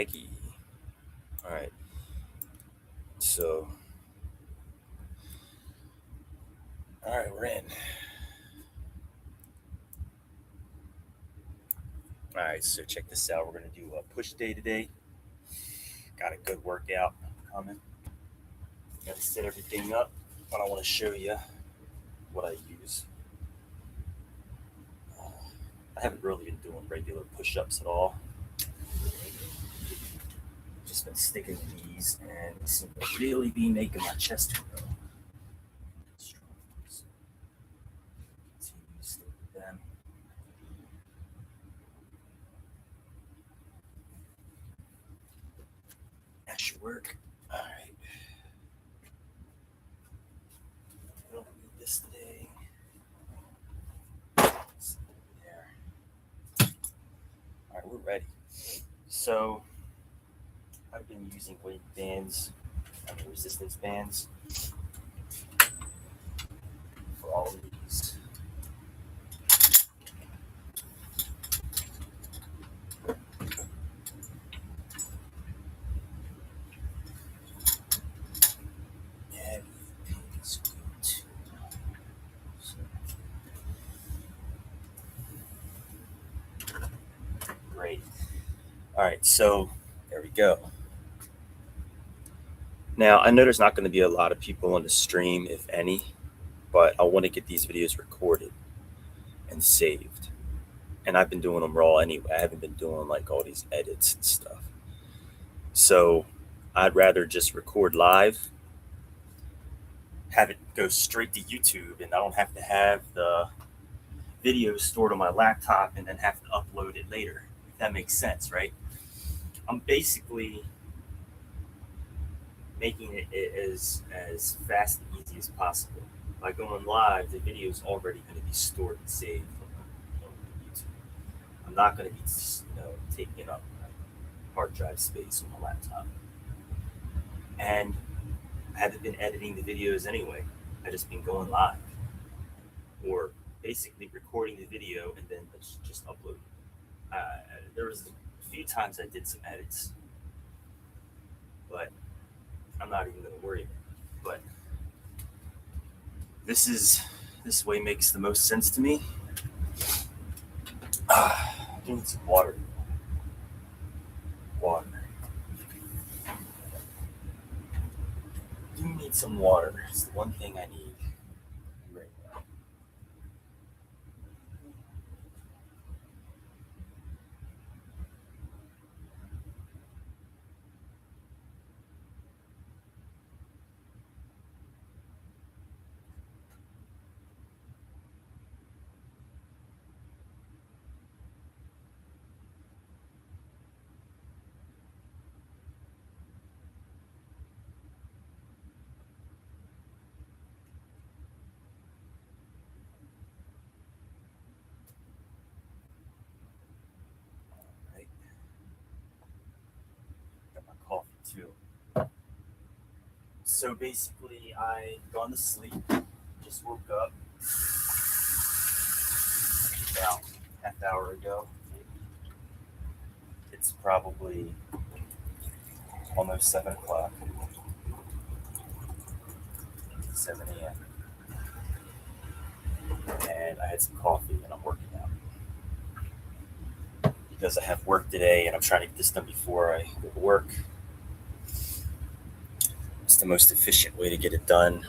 Maggie. All right. So, all right, we're in. All right, so check this out. We're going to do a push day today. Got a good workout coming. Got to set everything up, but I want to show you what I use. I haven't really been doing regular push ups at all. Just been sticking to these, and they seem to really be making my chest grow. Strong. So, continue to stick with them. That should work. All right. I don't need this today. There. All right, we're ready. So, I've been using weight bands, resistance bands for all of these. Great. All right, so there we go. Now, I know there's not going to be a lot of people on the stream, if any, but I want to get these videos recorded and saved. And I've been doing them raw anyway. I haven't been doing like all these edits and stuff. So I'd rather just record live, have it go straight to YouTube, and I don't have to have the video stored on my laptop and then have to upload it later. If that makes sense, right? I'm basically making it as fast and easy as possible. By going live, the video is already going to be stored and saved on YouTube. I'm not going to be, taking up hard drive space on my laptop. And I haven't been editing the videos anyway. I just been going live, or basically recording the video and then just upload. There was a few times I did some edits, but I'm not even going to worry about it. But this way makes the most sense to me. I need some water. Water. I do need some water. It's the one thing I need right now. Too. So basically, I gone to sleep, just woke up about half hour ago. It's probably almost 7 o'clock, 7 a.m. And I had some coffee and I'm working out. Because I have work today and I'm trying to get this done before I go to work. It's the most efficient way to get it done.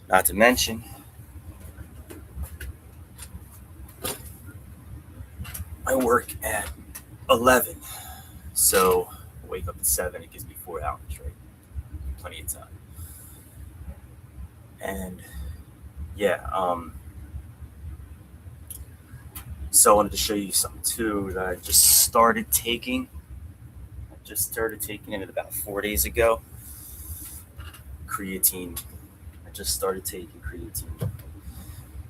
Not to mention, I work at 11, so I wake up at 7. It gives me 4 hours, right? Plenty of time. And yeah, so I wanted to show you something too that I just started taking. It about 4 days ago. Creatine. I just started taking creatine.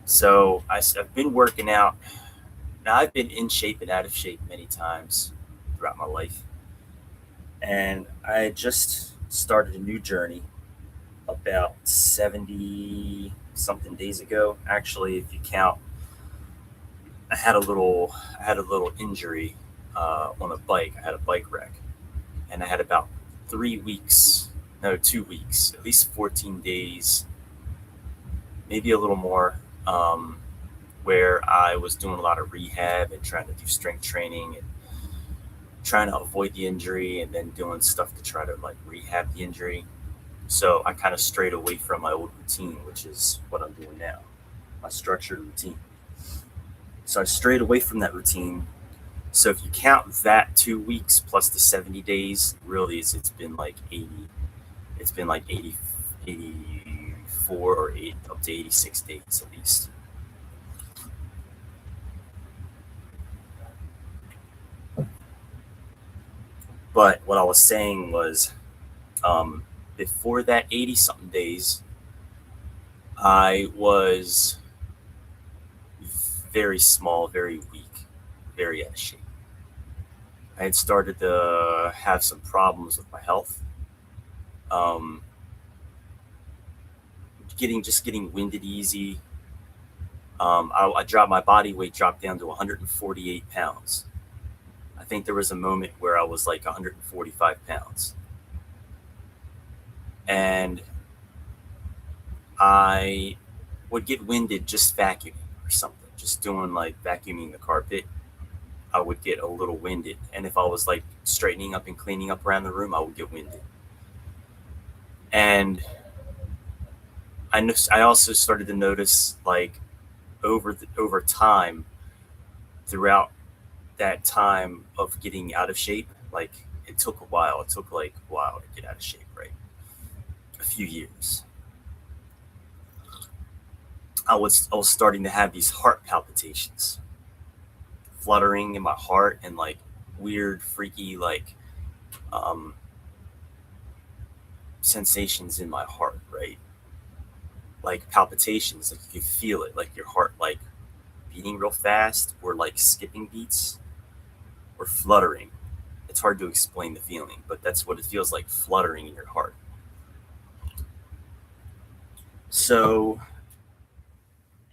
So I've been working out. Now I've been in shape and out of shape many times throughout my life. And I just started a new journey about 70 something days ago. Actually, if you count, I had a little injury on a bike. I had a bike wreck, and I had about 3 weeks, no, 2 weeks, at least 14 days, maybe a little more, where I was doing a lot of rehab and trying to do strength training and trying to avoid the injury and then doing stuff to try to like rehab the injury. So I kind of strayed away from my old routine, which is what I'm doing now, my structured routine. So I strayed away from that routine. So if you count that 2 weeks plus the 70 days, really it's been like 80, it's been like 80, 84 or 8, up to 86 days at least. But what I was saying was, um, before that 80 something days, I was very small, very weak, very out of shape. I had started to have some problems with my health. Um, getting winded easy. I dropped my body weight dropped down to 148 pounds. I think there was a moment where I was like 145 pounds, and I would get winded just vacuuming or something, just doing like vacuuming the carpet. I would get a little winded, and if I was like straightening up and cleaning up around the room, I would get winded. And I also started to notice like over time, throughout that time of getting out of shape, like it took a while. It took like a while to get out of shape, right? A few years. I was starting to have these heart palpitations, fluttering in my heart, and like weird, freaky, like um, sensations in my heart, right? Like palpitations, like you can feel it, like your heart, like beating real fast, or like skipping beats, or fluttering. It's hard to explain the feeling, but that's what it feels like, fluttering in your heart. So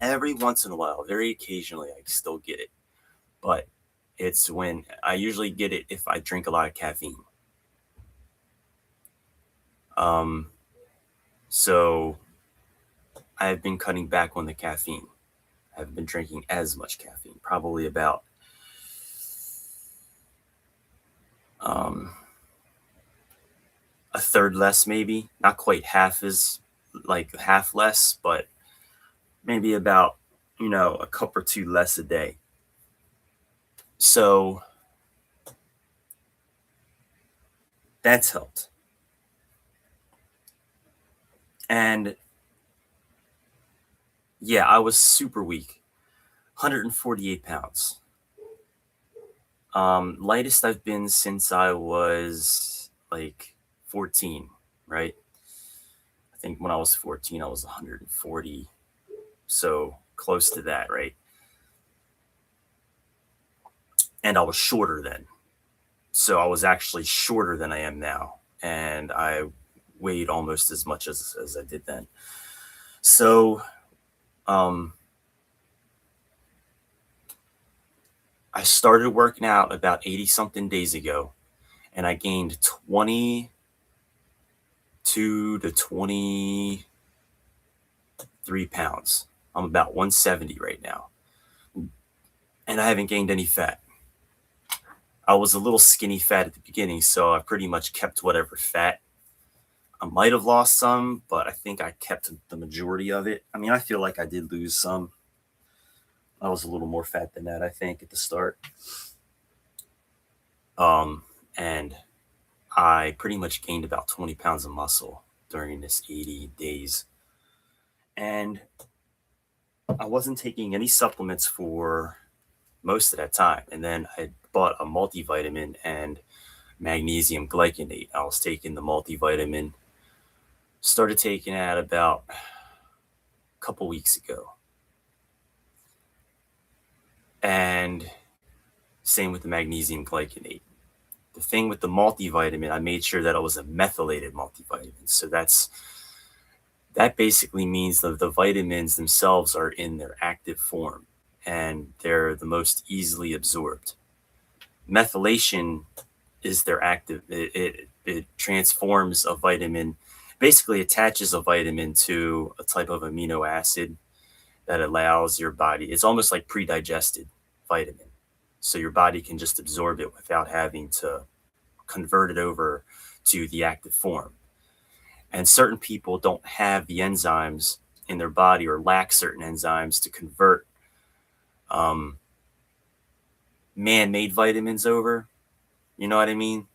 every once in a while, very occasionally, I still get it, but it's when I usually get it if I drink a lot of caffeine. Um, so I've been cutting back on the caffeine. I haven't been drinking as much caffeine, probably about um, a third less, maybe not quite half as like half less, but maybe about a cup or two less a day. So that's helped. And yeah, I was super weak, 148 pounds. Lightest I've been since I was like 14, right? I think when I was 14, I was 140. So close to that, right? And I was shorter then. So I was actually shorter than I am now. And I weighed almost as much as I did then. So um, I started working out about 80 something days ago, and I gained 22 to 23 pounds. I'm about 170 right now, and I haven't gained any fat. I was a little skinny fat at the beginning, so I pretty much kept whatever fat. I might have lost some, but I think I kept the majority of it. I mean, I feel like I did lose some. I was a little more fat than that, I think, at the start. And I pretty much gained about 20 pounds of muscle during this 80 days. And I wasn't taking any supplements for most of that time. And then I bought a multivitamin and magnesium glycinate. I was taking the multivitamin, started taking that about a couple weeks ago. And same with the magnesium glycinate. The thing with the multivitamin, I made sure that it was a methylated multivitamin. So that basically means that the vitamins themselves are in their active form and they're the most easily absorbed. methylation is their active. It transforms a vitamin, basically attaches a vitamin to a type of amino acid that allows your body. It's almost like pre-digested vitamin, so your body can just absorb it without having to convert it over to the active form. And certain people don't have the enzymes in their body or lack certain enzymes to convert um, man-made vitamins over. You know what I mean?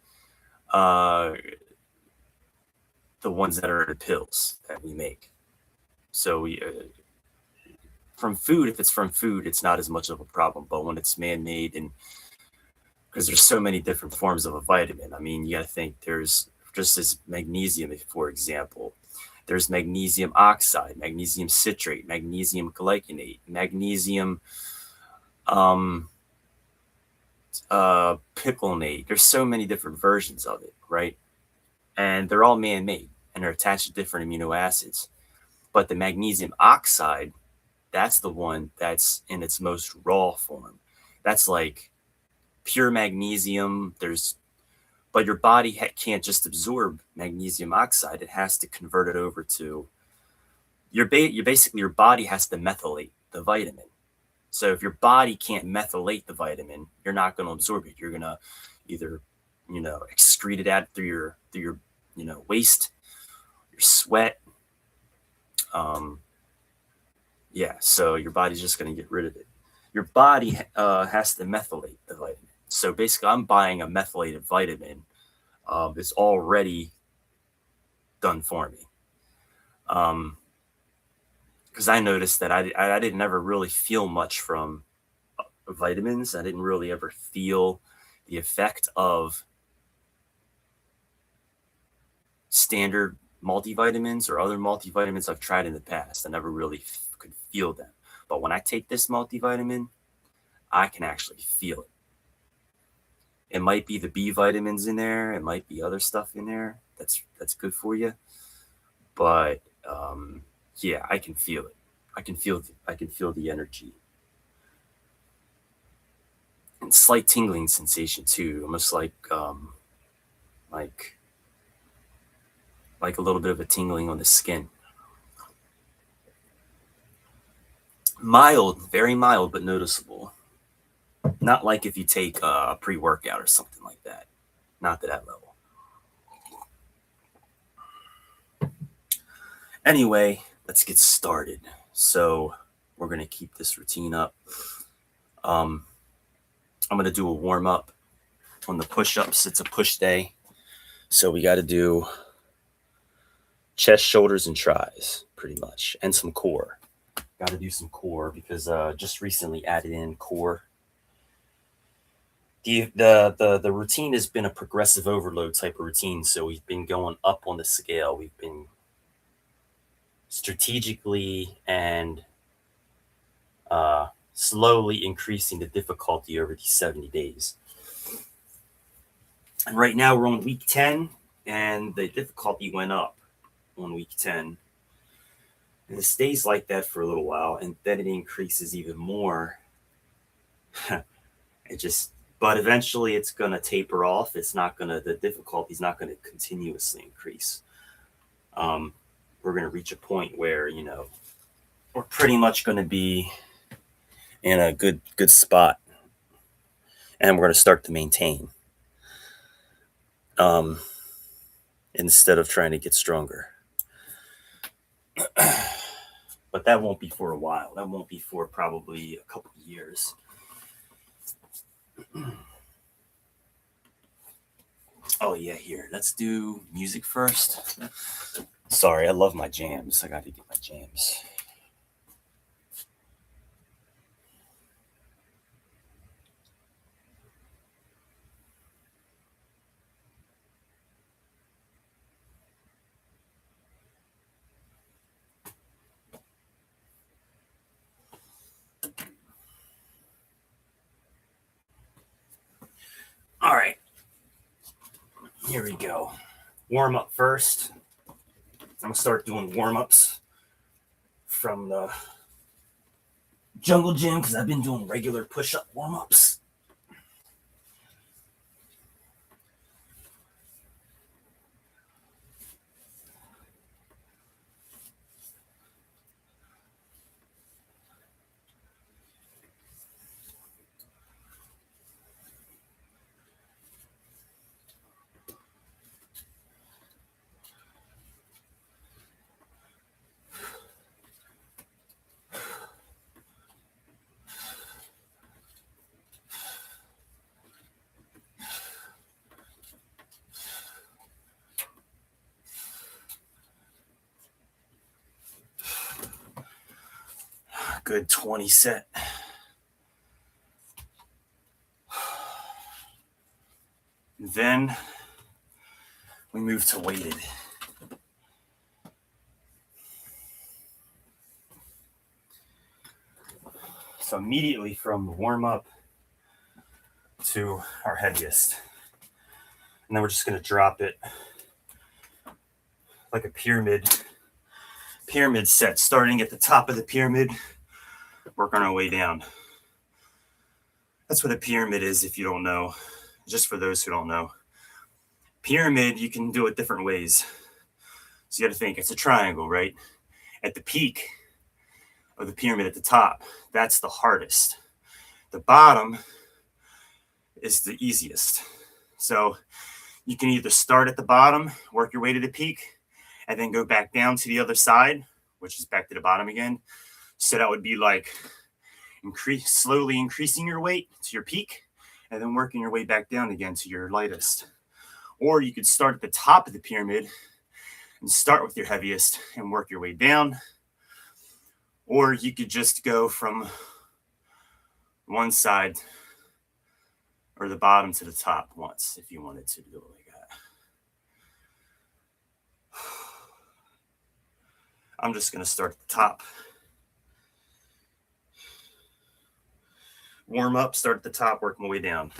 Uh, the ones that are in pills that we make. So from food, if it's from food, it's not as much of a problem. But when it's man-made, and because there's so many different forms of a vitamin, I mean, you got to think there's just as magnesium, for example. There's magnesium oxide, magnesium citrate, magnesium glycinate, magnesium picolinate. There's so many different versions of it, right? And they're all man-made and they're attached to different amino acids. But the magnesium oxide, that's the one that's in its most raw form. That's like pure magnesium. But your body can't just absorb magnesium oxide. It has to convert it over to your body has to methylate the vitamin. So if your body can't methylate the vitamin, you're not going to absorb it. You're going to either, excrete it out through your waste, your sweat. So your body's just going to get rid of it. Your body has to methylate the vitamin. So basically, I'm buying a methylated vitamin. It's already done for me. Because I noticed that I didn't ever really feel much from vitamins. I didn't really ever feel the effect of standard multivitamins or other multivitamins I've tried in the past. I never really could feel them. But when I take this multivitamin, I can actually feel it. It might be the B vitamins in there. It might be other stuff in there that's good for you. But yeah, I can feel it. I can feel the energy. And slight tingling sensation too, almost like a little bit of a tingling on the skin. Mild, very mild, but noticeable. Not like if you take a pre-workout or something like that. Not to that level. Anyway, let's get started. So we're going to keep this routine up. I'm going to do a warm-up on the push-ups. It's a push day. So we got to do chest, shoulders, and tris, pretty much, and some core. Got to do some core because just recently added in core. The routine has been a progressive overload type of routine, so we've been going up on the scale. We've been strategically and slowly increasing the difficulty over these 70 days. And right now we're on week 10, and the difficulty went up on week 10. And it stays like that for a little while, and then it increases even more. But eventually it's going to taper off. The difficulty is not going to continuously increase. We're going to reach a point where, we're pretty much going to be in a good spot, and we're going to start to maintain instead of trying to get stronger. But that won't be for a while. That won't be for probably a couple of years. Oh yeah, here. Let's do music first. Sorry, I love my jams. I got to get my jams. All right. Here we go. Warm up first. I'm going to start doing warm-ups from the jungle gym because I've been doing regular push-up warm-ups. Good 20 set. Then we move to weighted. So immediately from warm up to our heaviest. And then we're just going to drop it like a pyramid set, starting at the top of the pyramid, working our way down. That's what a pyramid is, if you don't know. Just for those who don't know. Pyramid, you can do it different ways. So you got to think, it's a triangle, right? At the peak of the pyramid at the top, that's the hardest. The bottom is the easiest. So you can either start at the bottom, work your way to the peak, and then go back down to the other side, which is back to the bottom again. So that would be like slowly increasing your weight to your peak, and then working your way back down again to your lightest. Or you could start at the top of the pyramid and start with your heaviest and work your way down. Or you could just go from one side or the bottom to the top once if you wanted to do it like that. I'm just going to start at the top. Warm up, start at the top, work my way down.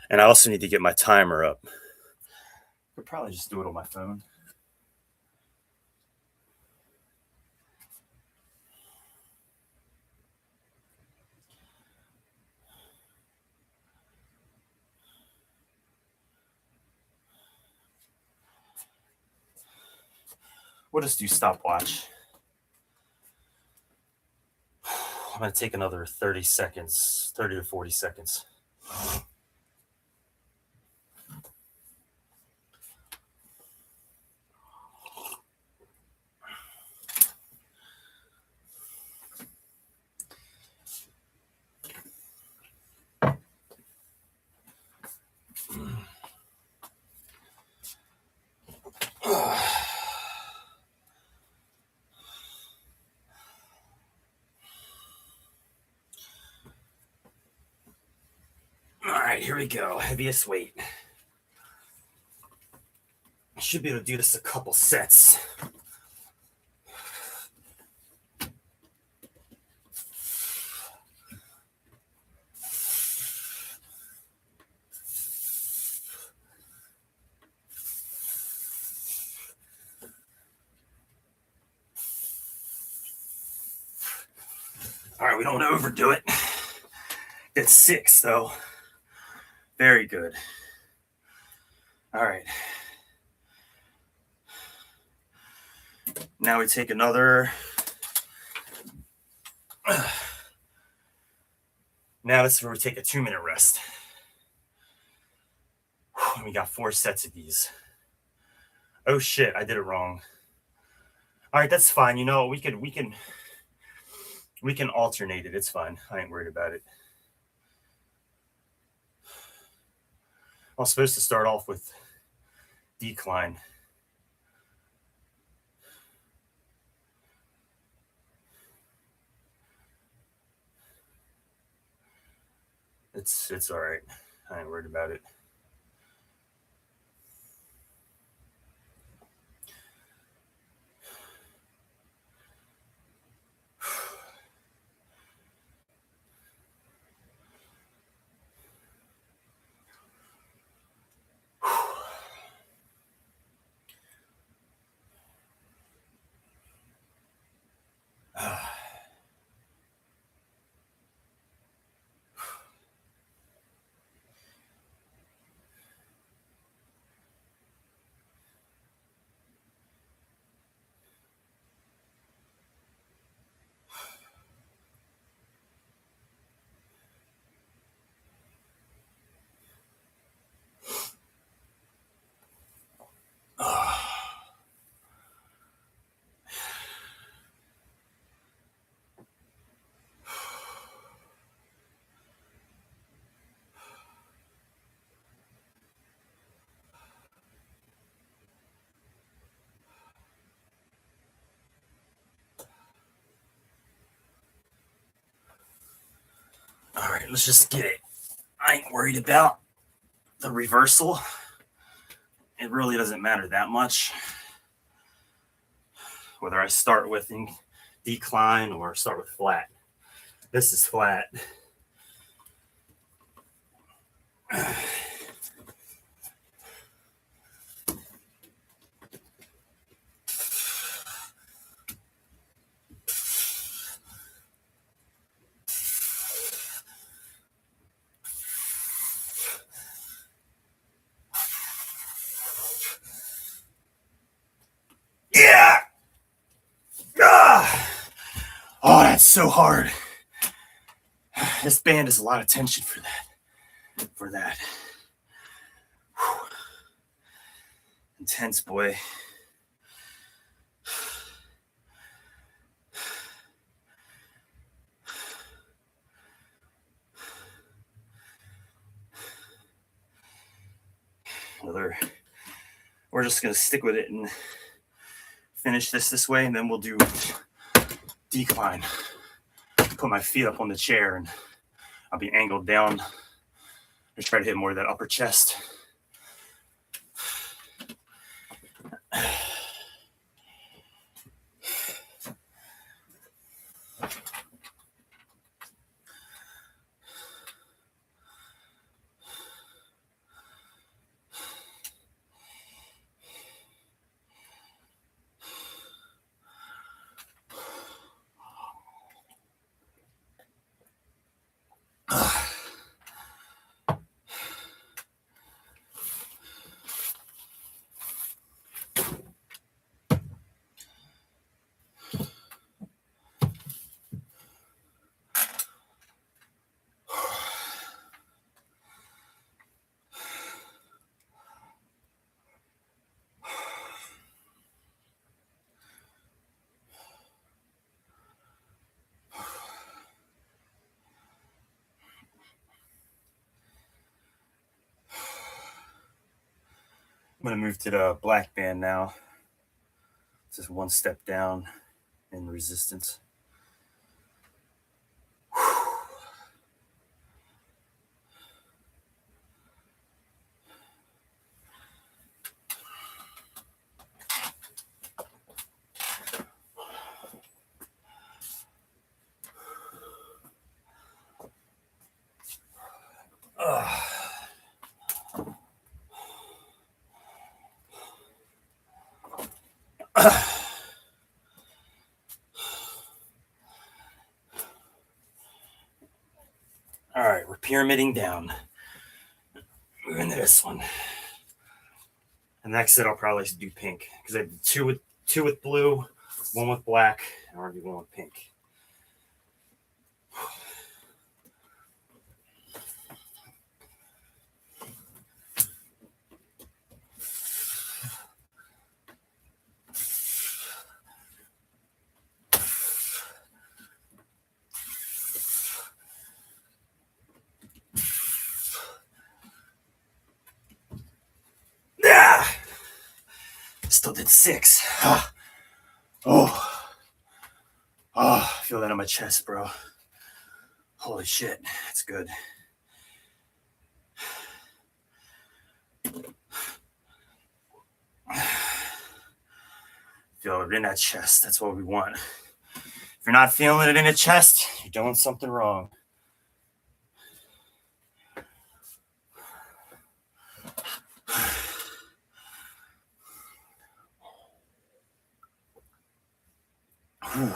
And I also need to get my timer up. I'll probably just do it on my phone. We'll just do stopwatch. I'm going to take another 30 seconds, 30 to 40 seconds. All right, here we go. Heaviest weight. I should be able to do this a couple sets. All right, we don't want to overdo it. It's 6, though. Very good. All right. Now we take another. Now this is where we take a 2-minute rest. We got 4 sets of these. Oh shit, I did it wrong. All right, that's fine. You know, we can alternate it. It's fine. I ain't worried about it. I was supposed to start off with decline. It's all right. I ain't worried about it. right, let's just get it. I ain't worried about the reversal. It really doesn't matter that much whether I start with decline or start with flat. This is flat. Yeah. Ah. Oh, that's so hard. This band is a lot of tension for that. Whew. Intense, boy. We're just gonna stick with it and finish this way, and then we'll do decline. Put my feet up on the chair and I'll be angled down. Just try to hit more of that upper chest. I'm going to move to the black band now. It's just one step down in resistance. All right, we're pyramiding down. Move into this one. And next set I'll probably do pink because I did two with blue, one with black, and I'll do one with pink. Yeah. Still did 6. Oh, I feel that on my chest, bro. Holy shit, that's good. Feel it in that chest. That's what we want. If you're not feeling it in the chest, you're doing something wrong. Whew.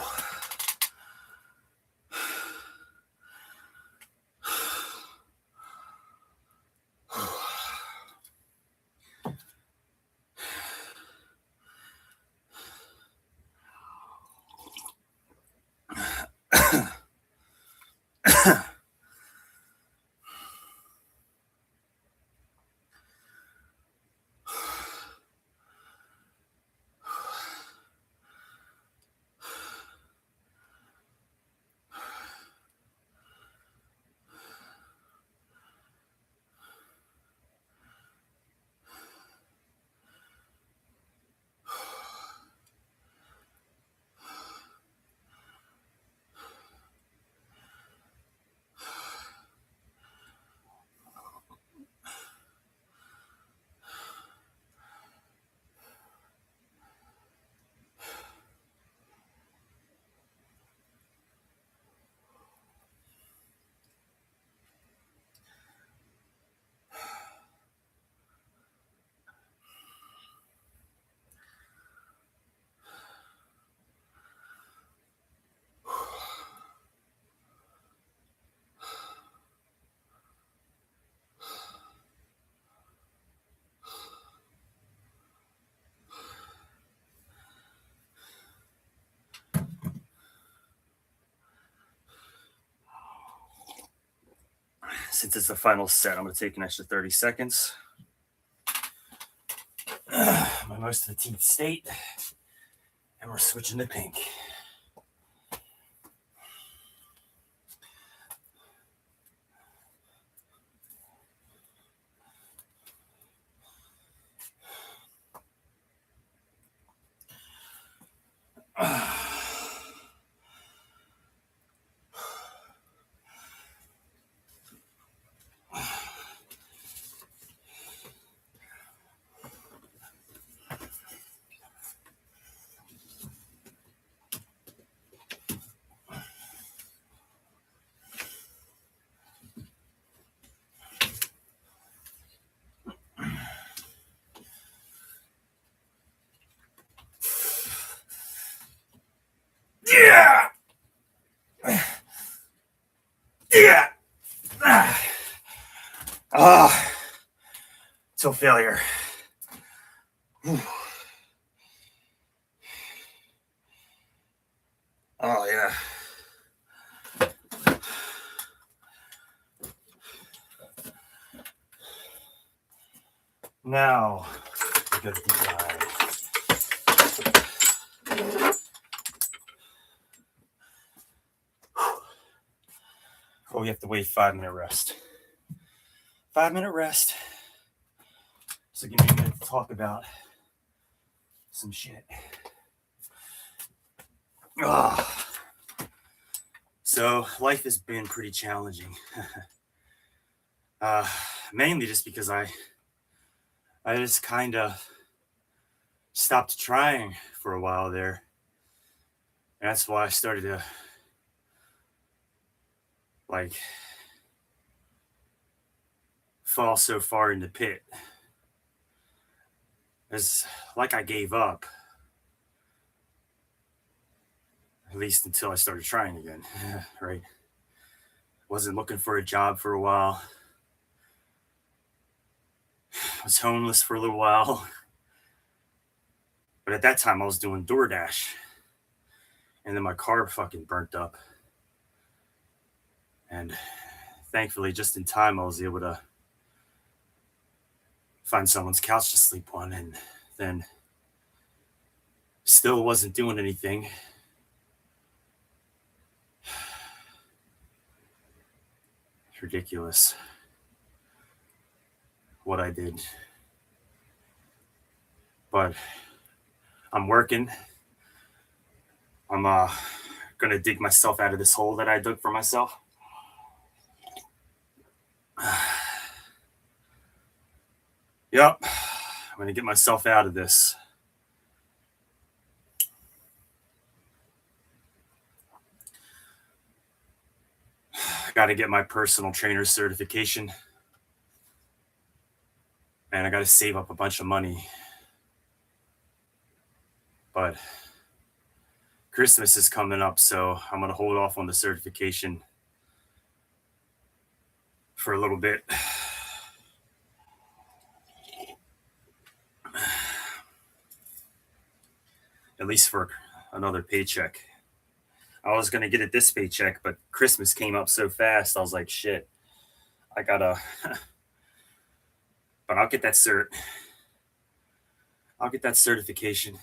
since it's the final set, I'm going to take an extra 30 seconds. My most of the teeth state, and we're switching to pink. Yeah. Yeah. Ah. Till failure. Oh yeah. Now we go to deep dive. Oh, we have to wait 5-minute rest. 5-minute rest. So give me a minute to talk about some shit. So life has been pretty challenging. Mainly just because I just kind of stopped trying for a while there. And that's why I started to fall so far in the pit. It's like I gave up. At least until I started trying again, right? Wasn't looking for a job for a while. Was homeless for a little while. But at that time, I was doing DoorDash. And then my car fucking burnt up. And thankfully, just in time, I was able to find someone's couch to sleep on. And then still wasn't doing anything. It's ridiculous what I did. But I'm working. I'm gonna dig myself out of this hole that I dug for myself. Yep, I'm gonna get myself out of this. I gotta get my personal trainer certification. And I gotta save up a bunch of money. But Christmas is coming up, so I'm gonna hold off on the certification for a little bit. At least for another paycheck. I was gonna get it this paycheck, but Christmas came up so fast, I was like, shit, I gotta. But I'll get that cert. I'll get that certification.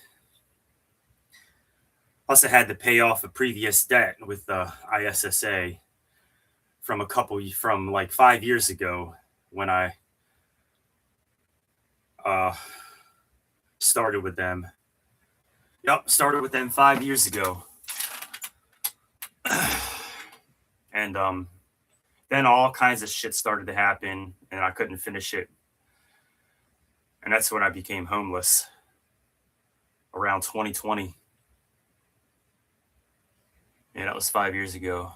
Plus, I had to pay off a previous debt with the ISSA from like 5 years ago when I started with them. Yep, started with them 5 years ago. And then all kinds of shit started to happen, and I couldn't finish it. And that's when I became homeless around 2020. Yeah, that was 5 years ago.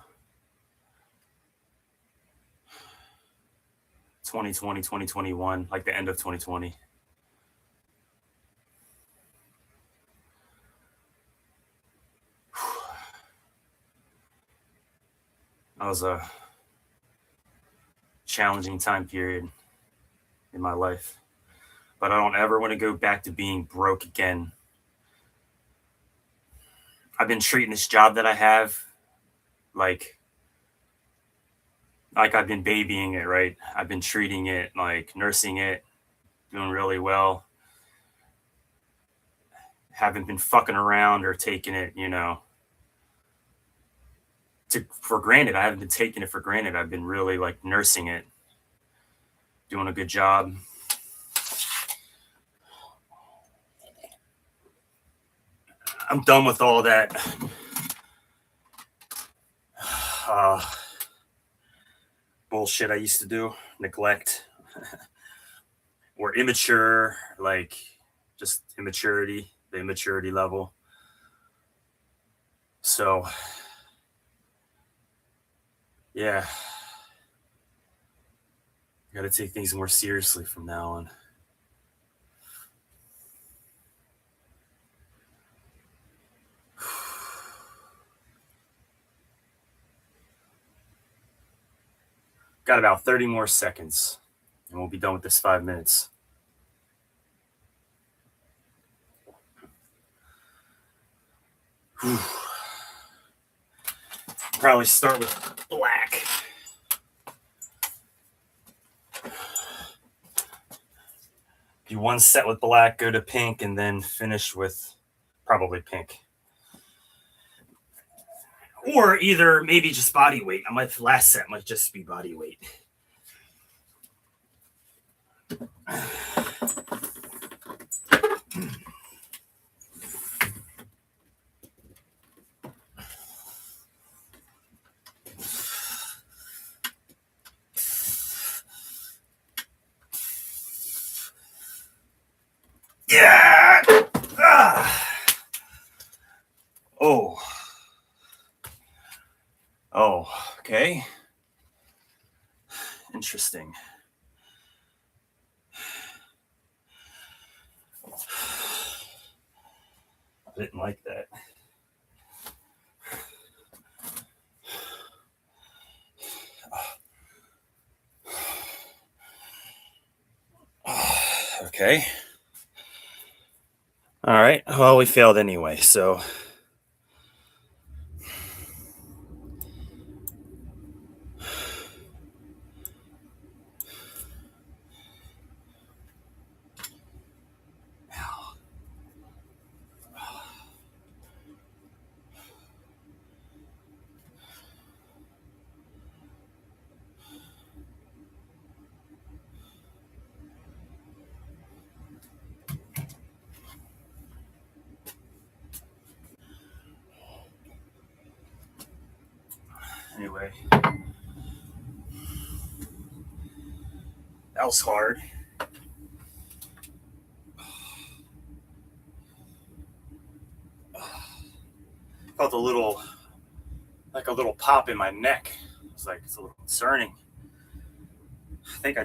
2020, 2021, like the end of 2020. That was a challenging time period in my life. But I don't ever want to go back to being broke again. I've been treating this job that I have like like I've been babying it, right? I've been treating it, like nursing it, doing really well. Haven't been fucking around or taking it, for granted. I haven't been taking it for granted. I've been really like nursing it, doing a good job. I'm done with all that uh, bullshit I used to do, neglect or immature, like just immaturity, the immaturity level. So, yeah, I got to take things more seriously from now on. Got about 30 more seconds, and we'll be done with this 5 minutes. Probably start with black. Do one set with black, go to pink, and then finish with probably pink. Or either maybe just body weight. Last set might just be body weight. Yeah. Oh. Oh. Okay. Interesting. I didn't like that. Okay. All right. Well, we failed anyway, so. Anyway, that was hard. Felt like a little pop in my neck. It's like it's a little concerning. I think I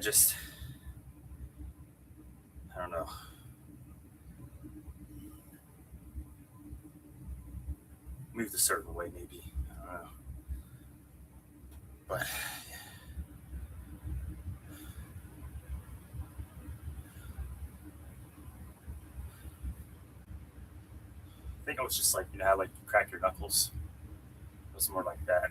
don't know. Moved a certain way, maybe. I don't know. But I think I was just like, how like you crack your knuckles. It was more like that.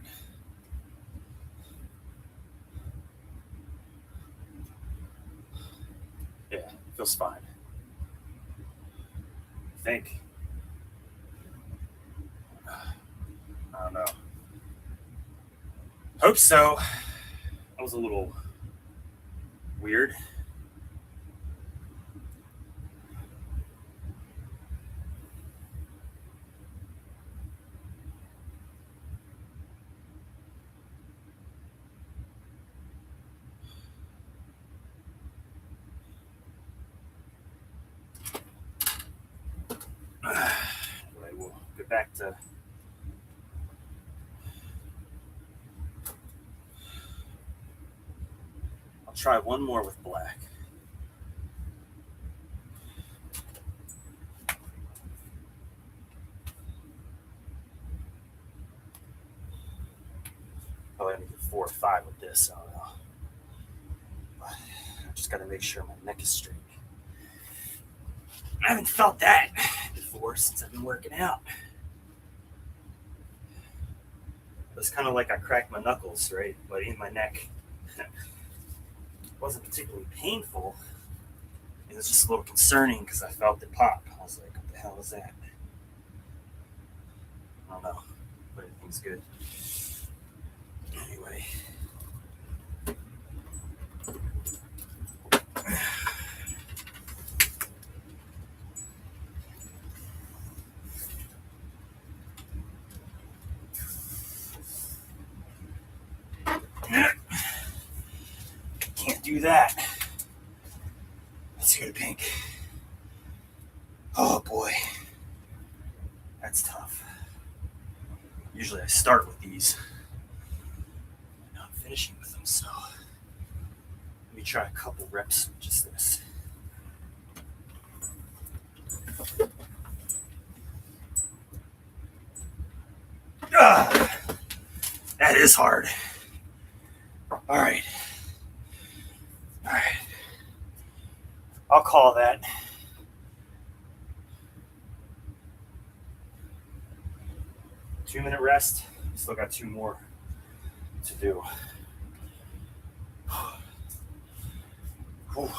Yeah, it feels fine. I think. I don't know. Hope so. That was a little weird. Anyway, we'll get back to. I'll try one more with black. Probably only get 4 or 5 with this. I don't know. But I just got to make sure my neck is straight. I haven't felt that before since I've been working out. It's kind of like I cracked my knuckles, right? But in my neck. It wasn't particularly painful. It was just a little concerning because I felt it pop. I was like, what the hell is that? I don't know. But everything's good. Anyway. Can't do that. Let's go to pink. Oh boy. That's tough. Usually I start with these. Now I'm finishing with them, so let me try a couple reps with just this. Ah, that is hard. All right. All right. I'll call that. Two-minute rest. Still got two more to do. Whew.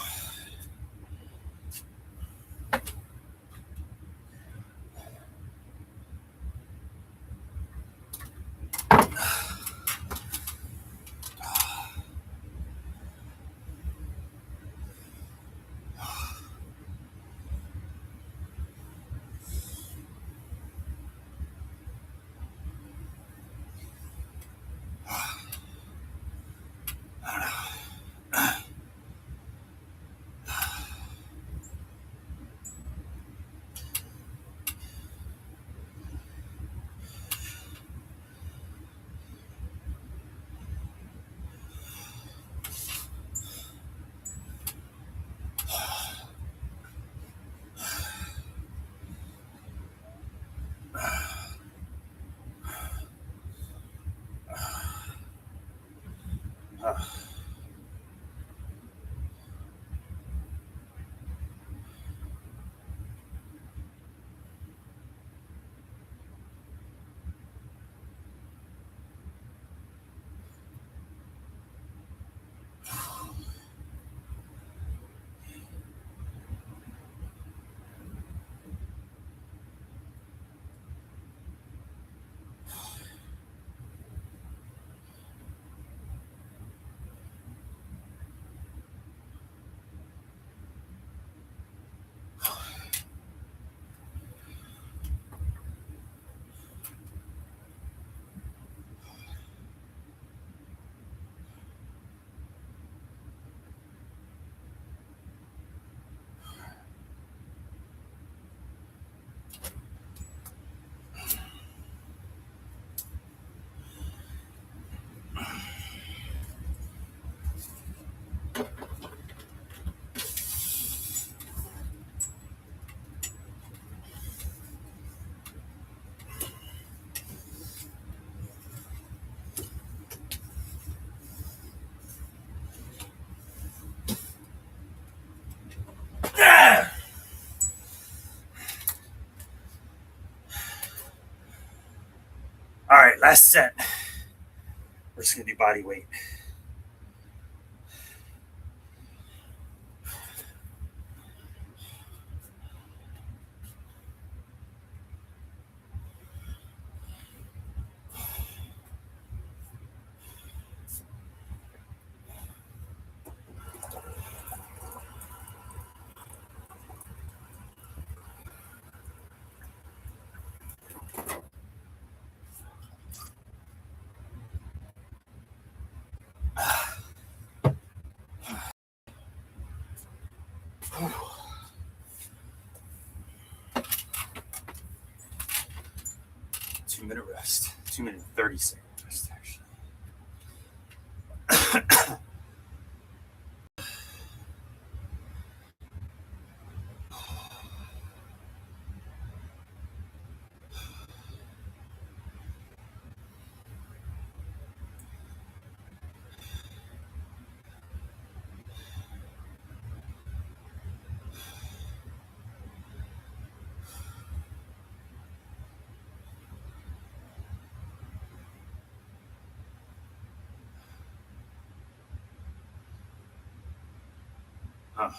Ah! All right, last set. We're just gonna do body weight. Whew. 2 minute rest. 2 minute 30-second rest, actually. Huh.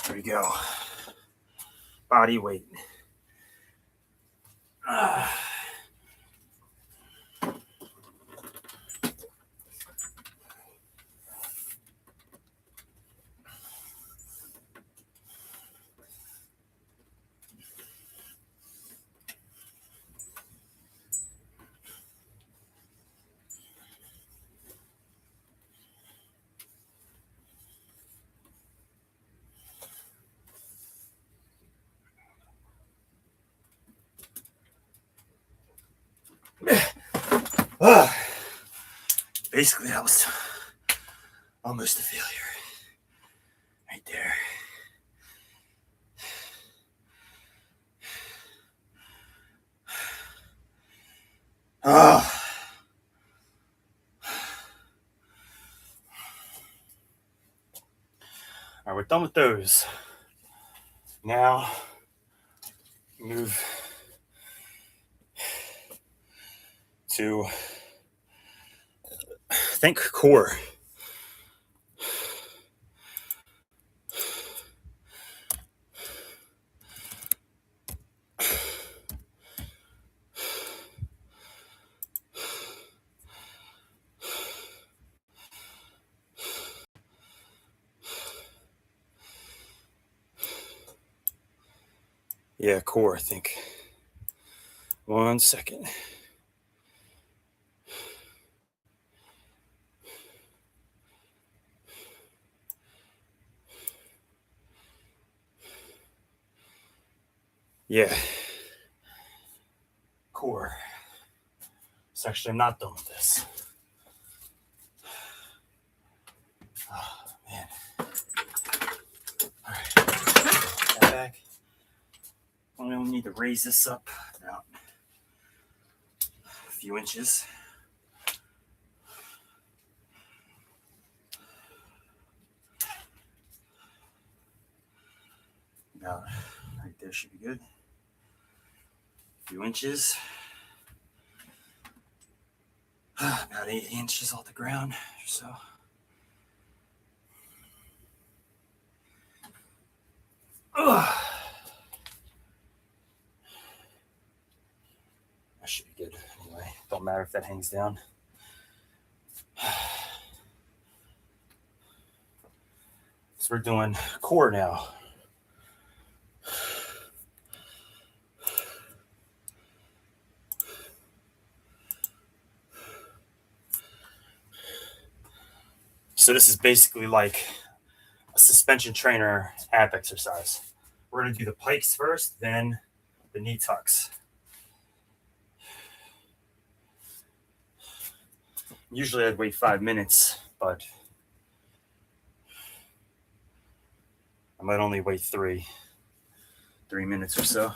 There we go. Body weight. Basically, that was almost a failure. Right there. All right, we're done with those. Now, move to think core. Yeah, core, I think. 1 second. Yeah. Core. So actually, I'm not done with this. Oh, man. All right. That back. I'm going to need to raise this up about a few inches. About right there should be good. A few inches. About 8 inches off the ground or so. Ugh. That should be good anyway. Don't matter if that hangs down. So we're doing core now. So this is basically like a suspension trainer ab exercise. We're going to do the pikes first, then the knee tucks. Usually I'd wait 5 minutes, but I might only wait 3 minutes or so.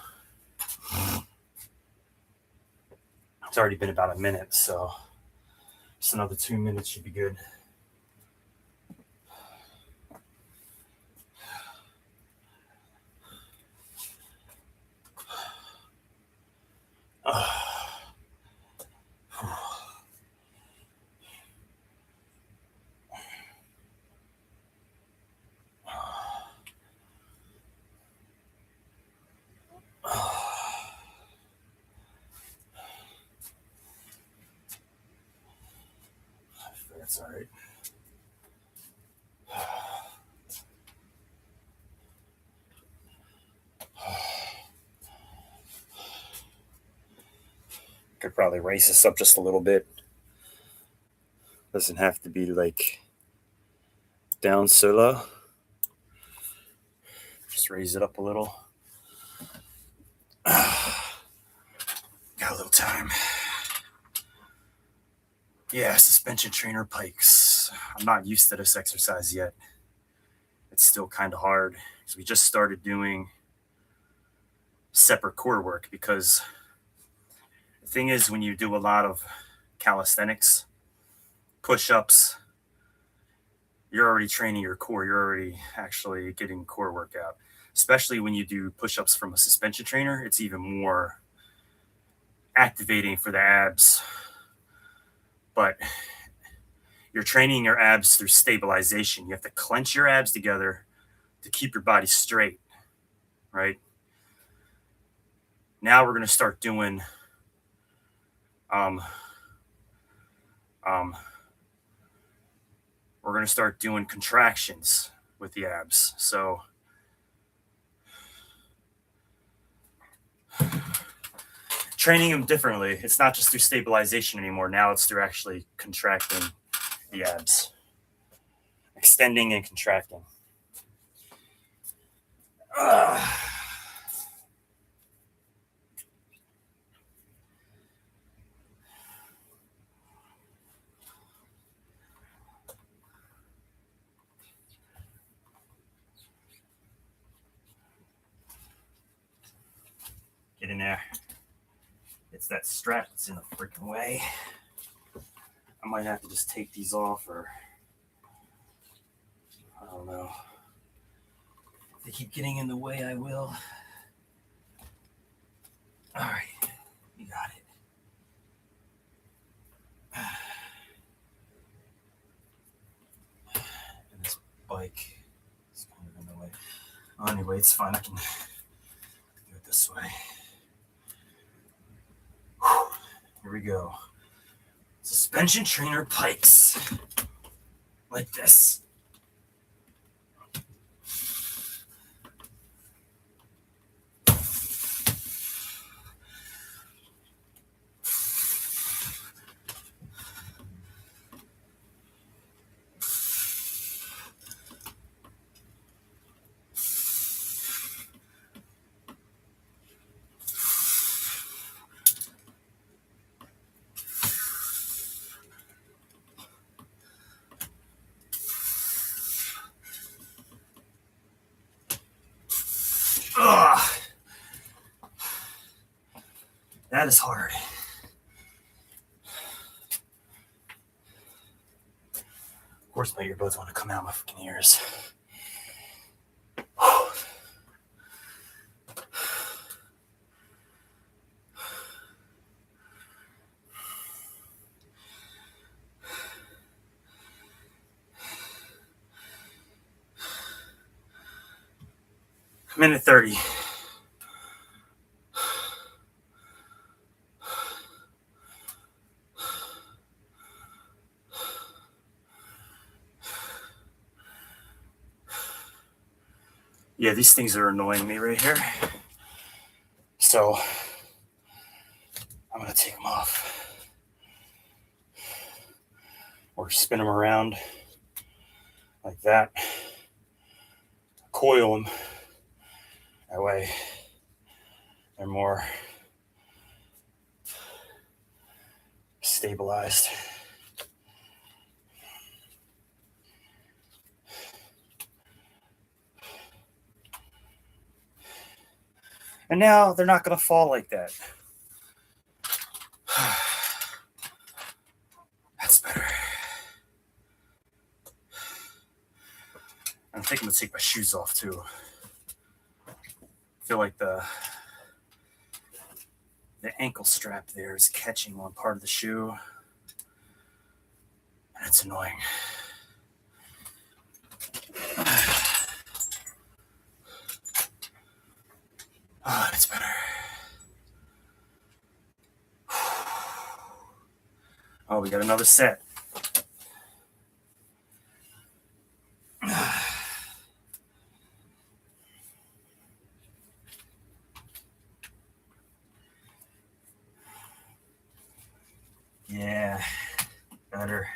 It's already been about a minute, so just another 2 minutes should be good. That's all right. Could probably raise this up just a little bit. Doesn't have to be like down so low. Just raise it up a little. Got a little time. Yeah, suspension trainer pikes. I'm not used to this exercise yet. It's still kind of hard because we just started doing separate core work, because the thing is, when you do a lot of calisthenics, push-ups, you're already training your core. You're already actually getting core workout. Especially when you do push-ups from a suspension trainer, it's even more activating for the abs. But you're training your abs through stabilization. You have to clench your abs together to keep your body straight, right? Now we're going to start doing contractions with the abs. So training them differently. It's not just through stabilization anymore. Now it's through actually contracting the abs, extending and contracting. Get in there. It's that strap that's in the freaking way. I might have to just take these off, or I don't know. If they keep getting in the way, I will. All right, you got it. And this bike is kind of in the way. Oh, anyway, it's fine. I can do it this way. Whew. Here we go. Suspension trainer pikes. Like this. Ugh. That is hard. Of course, my earbuds want to come out my fucking ears. Minute 30. Yeah, these things are annoying me right here. So I'm going to take them off. Or spin them around like that. Coil them. That way they're more stabilized. And now they're not going to fall like that. That's better. I think I'm going to take my shoes off too. I feel like the ankle strap there is catching on part of the shoe. And it's annoying. Oh, it's better. Oh, we got another set. Yeah, better.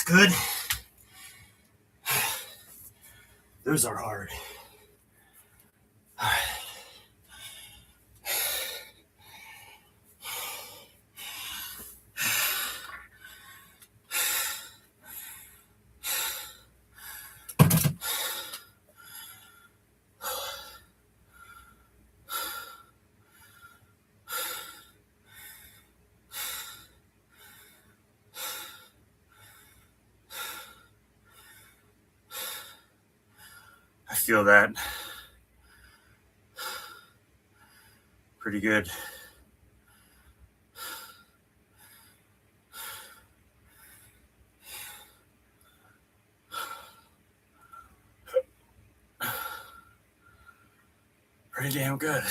That's good. Those are hard. I feel that pretty good. Pretty damn good.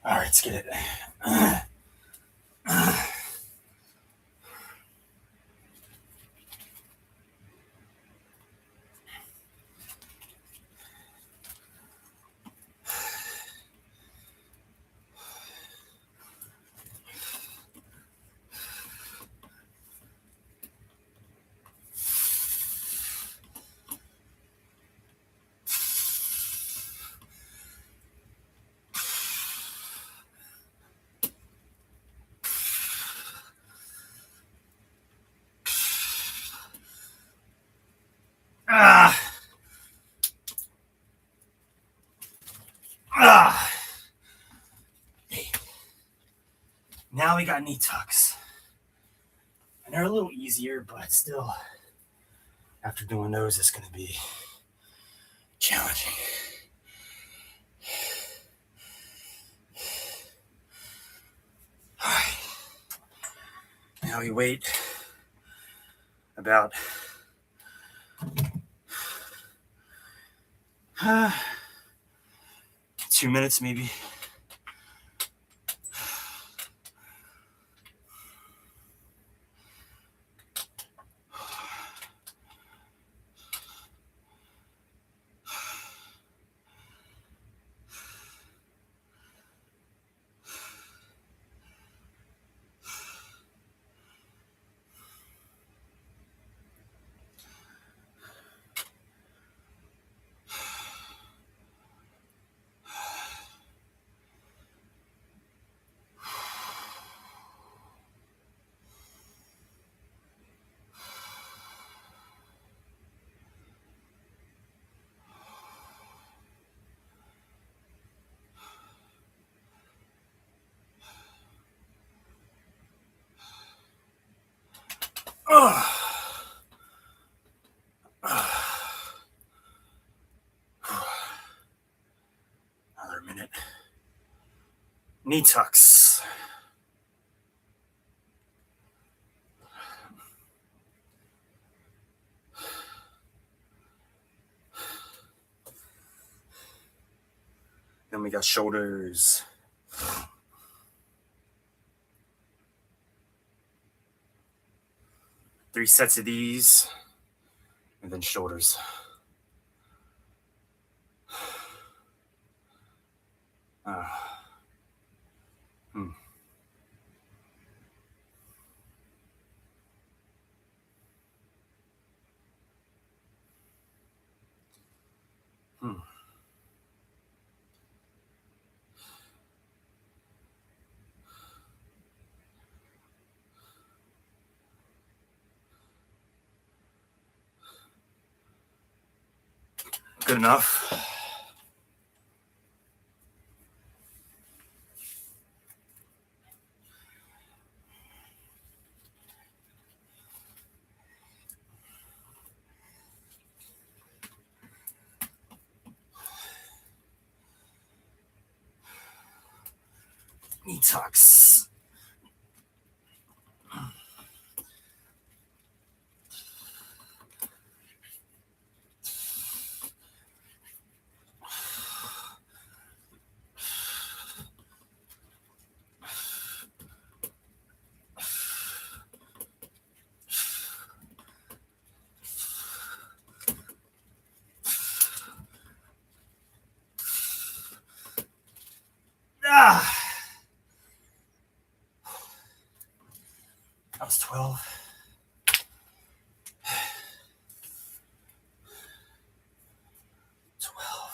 All right, let's get it. Ah. Ah. Hey. Now we got knee tucks. And they're a little easier, but still, after doing those, it's going to be challenging. All right. Now we wait about 2 minutes, maybe. Another minute. Knee tucks. Then we got shoulders. 3 sets of these, and then shoulders. Hmm. Hmm. good enough. Detox. That was 12. 12.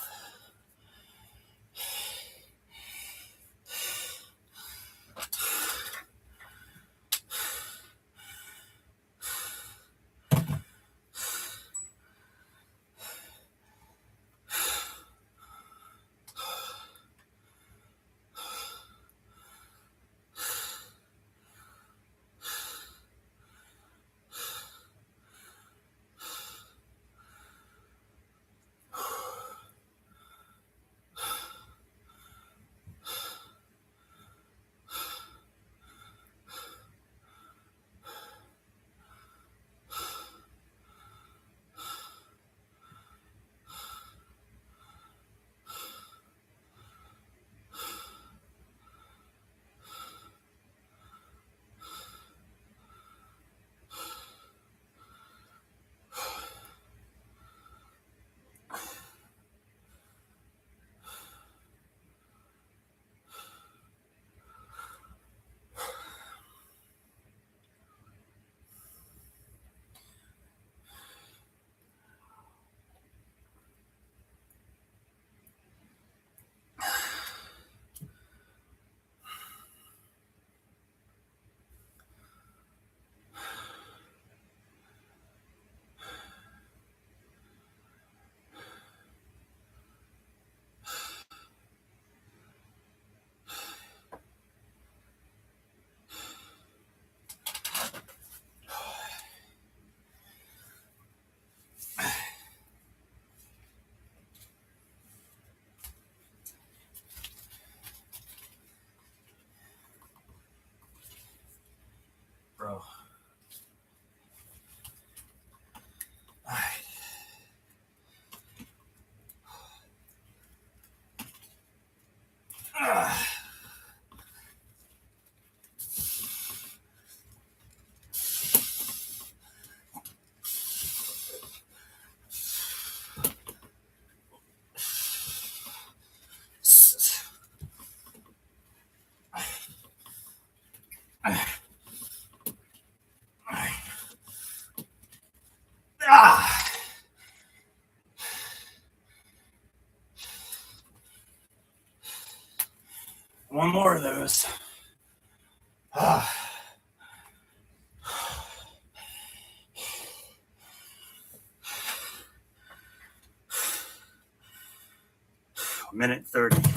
Bro. All right. One more of those. Minute 30.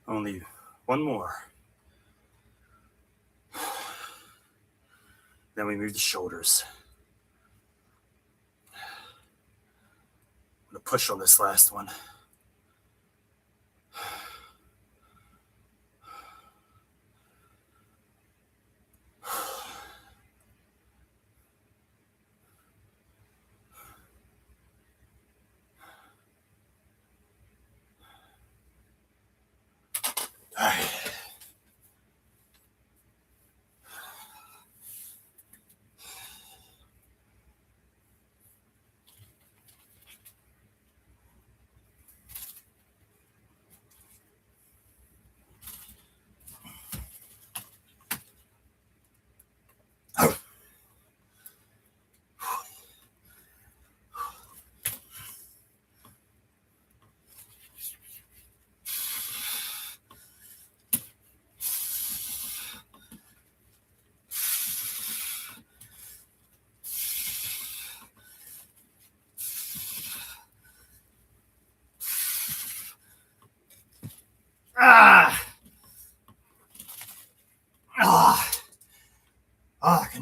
Only one more. Then we move the shoulders. I'm going to push on this last one.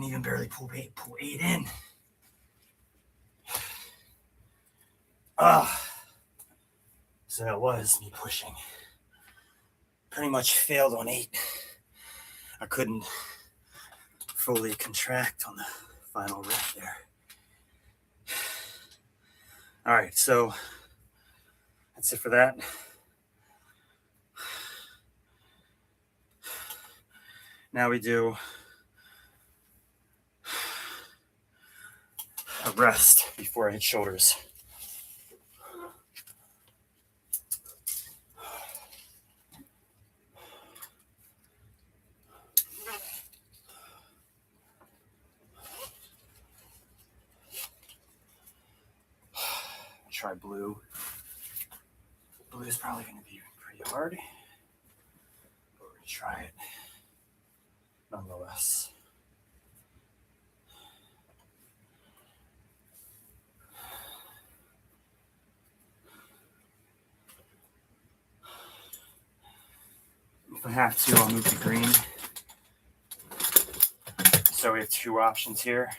can even barely pull eight in. So that was me pushing. Pretty much failed on 8. I couldn't fully contract on the final rep there. All right, so that's it for that. Now we do a rest before I hit shoulders. Try blue. Blue is probably going to be pretty hard, but we're going to try it nonetheless. If I have to, I'll move to green. So we have 2 options here,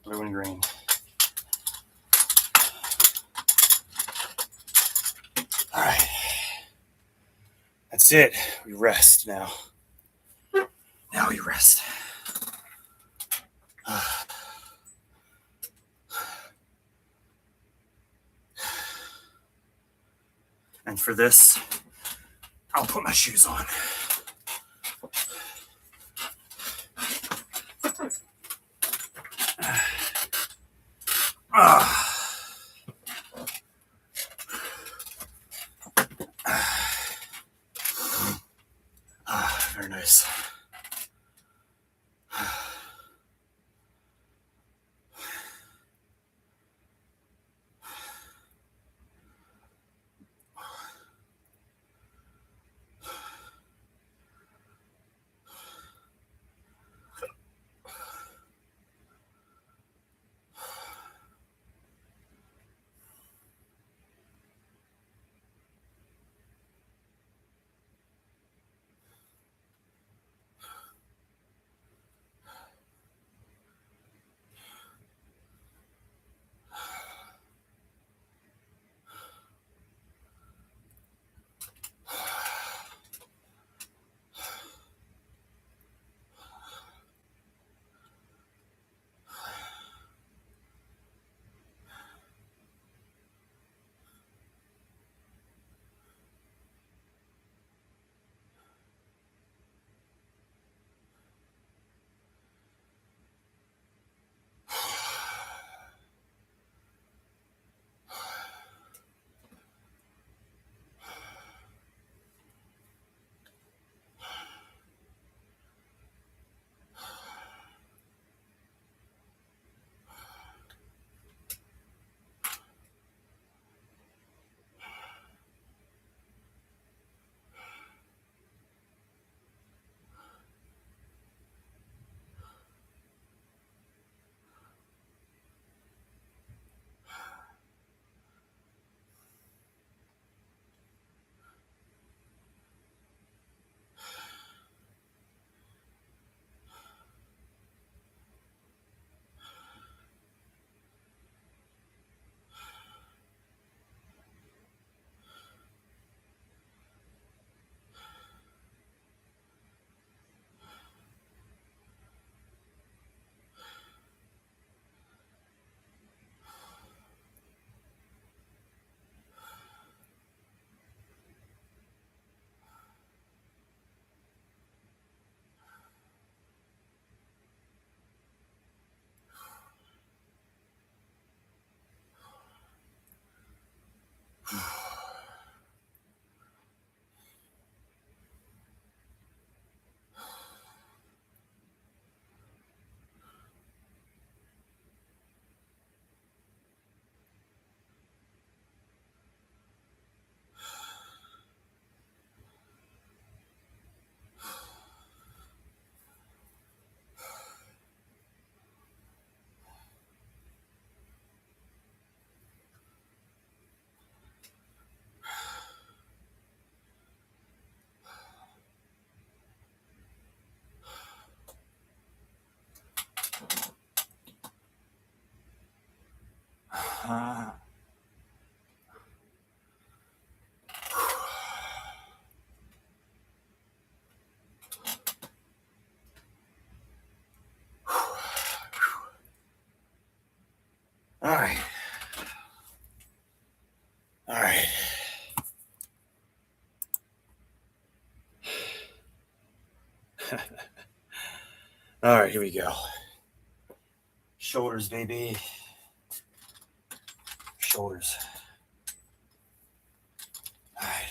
blue and green. All right, that's it. We rest now. Now we rest. And for this, I'll put my shoes on. Very nice. All right. All right. All right, here we go. Shoulders, baby. Shoulders. All right.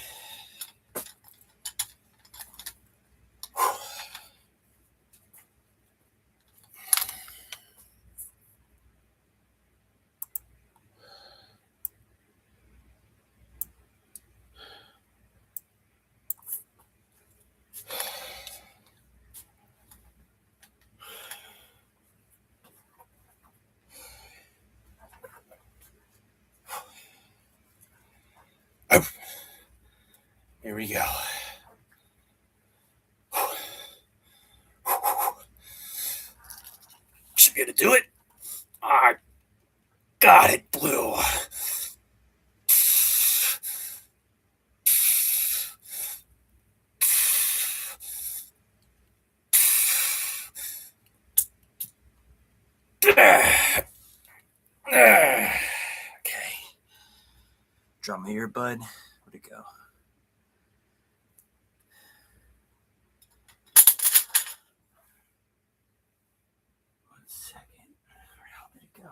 Oh. Here we go. Should be able to do it. I got it, Blue. Okay. Drum here, bud. Where'd it go? One second. How did it go?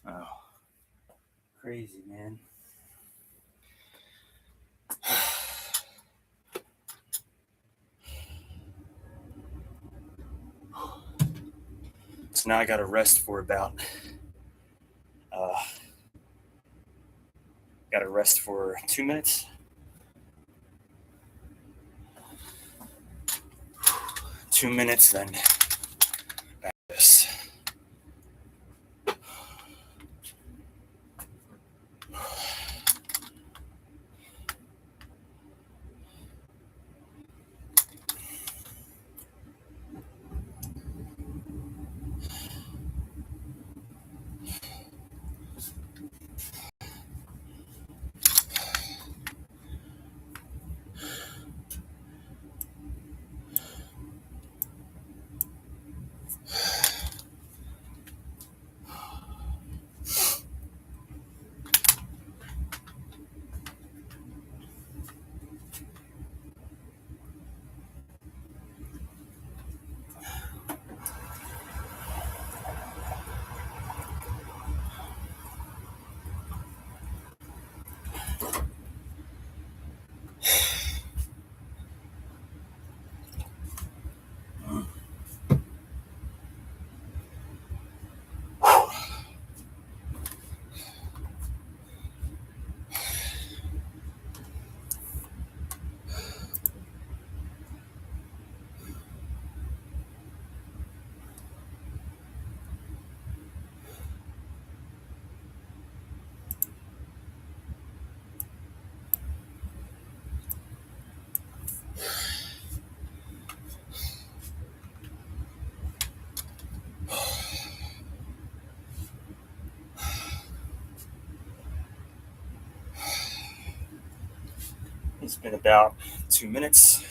Oh, crazy, man. So now I got to rest for about. Got to rest for 2 minutes. 2 minutes, then back to this. It's been about 2 minutes.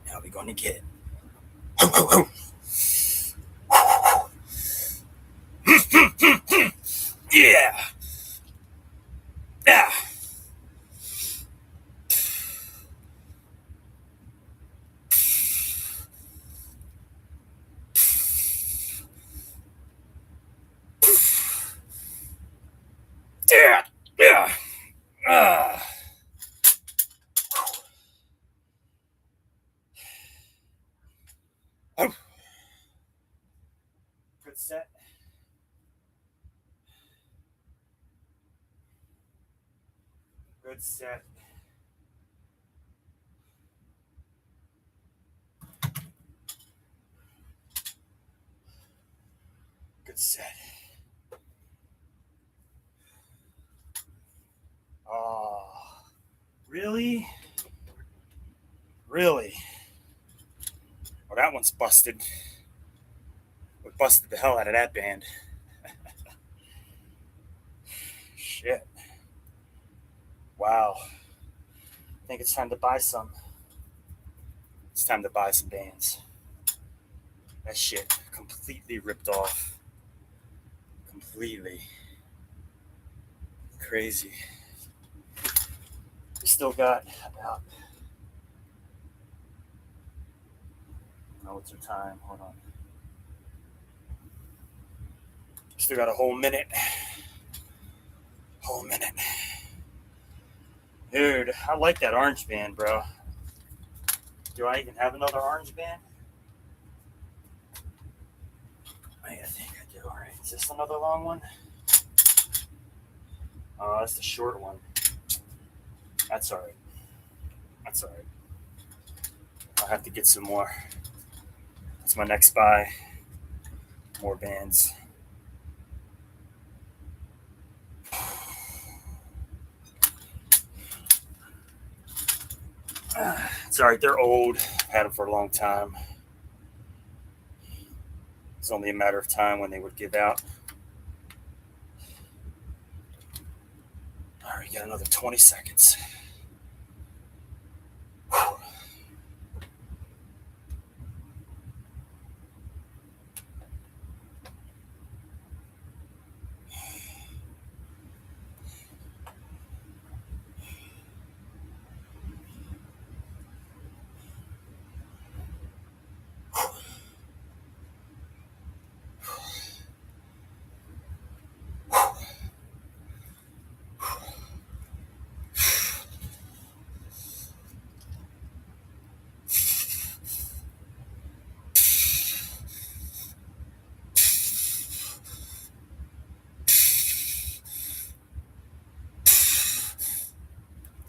Now we're going to get. Yeah. Yeah. Yeah. Yeah. Oh. Good set. Good set. Good set. Really? Well, that one's busted. We busted the hell out of that band. Shit. Wow. I think it's time to buy some. It's time to buy some bands. That shit completely ripped off. Completely. Crazy. We still got about. Oh, what's our time? Hold on. Still got a whole minute. Whole minute. Dude, I like that orange band, bro. Do I even have another orange band? I think I do. Alright, is this another long one? Oh, that's the short one. That's alright. That's alright. I'll have to get some more. That's my next buy. More bands. It's alright, they're old. I've had them for a long time. It's only a matter of time when they would give out. Alright, we got another 20 seconds.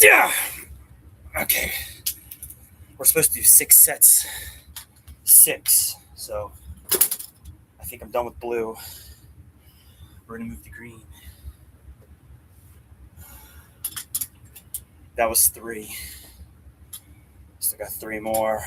Yeah! Okay. We're supposed to do 6 sets. 6. So I think I'm done with blue. We're gonna move to green. That was 3. Still got 3 more.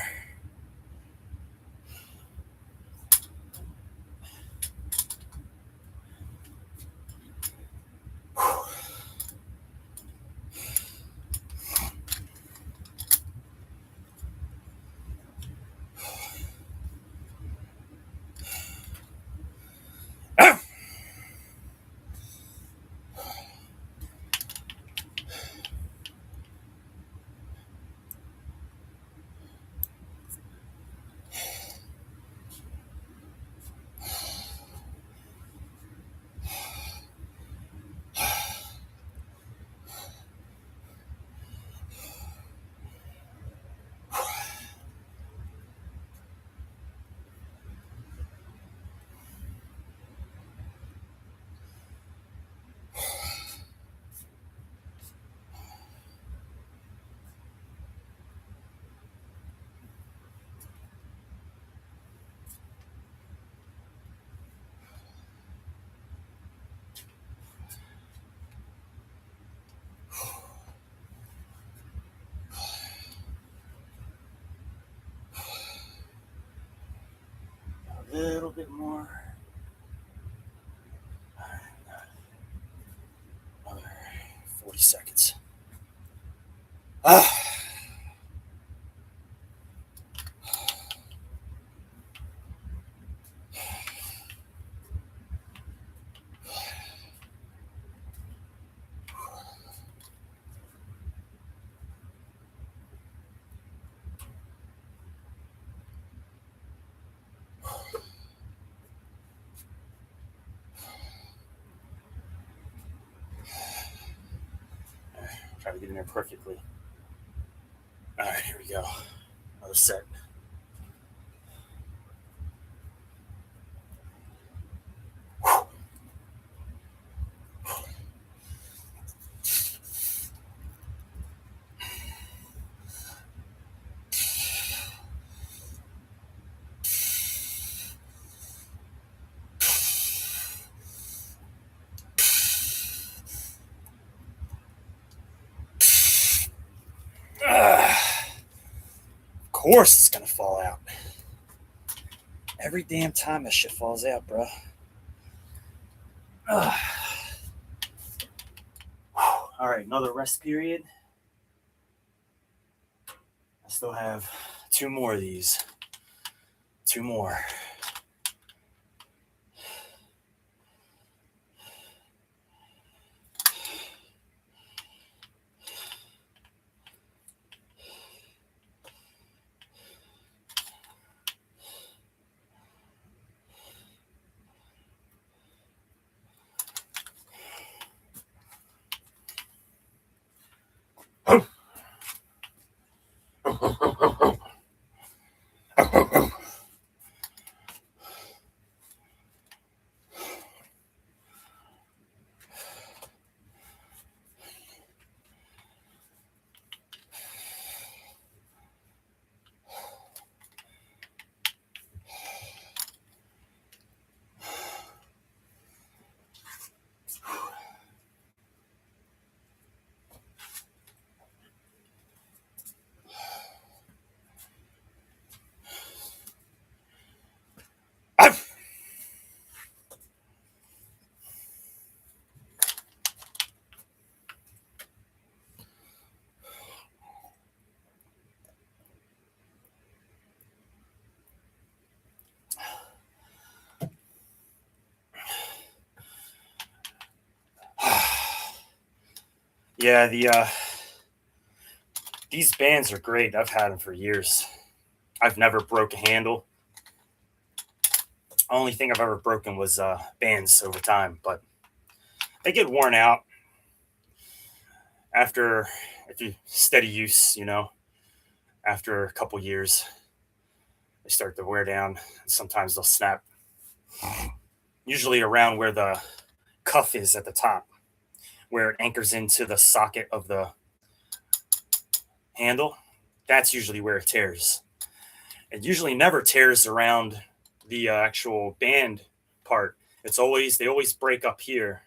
A little bit more. Another 40 seconds. Ah. Try to get in there perfectly. All right, here we go. Another set. course it's gonna fall out. Every damn time that shit falls out, bro. All right, another rest period. I still have 2 more of these. 2 more. Yeah, these bands are great. I've had them for years. I've never broke a handle. Only thing I've ever broken was bands over time, but they get worn out after if you steady use. After a couple years, they start to wear down. And sometimes they'll snap. Usually around where the cuff is at the top, where it anchors into the socket of the handle. That's usually where it tears. It usually never tears around the actual band part. They always break up here.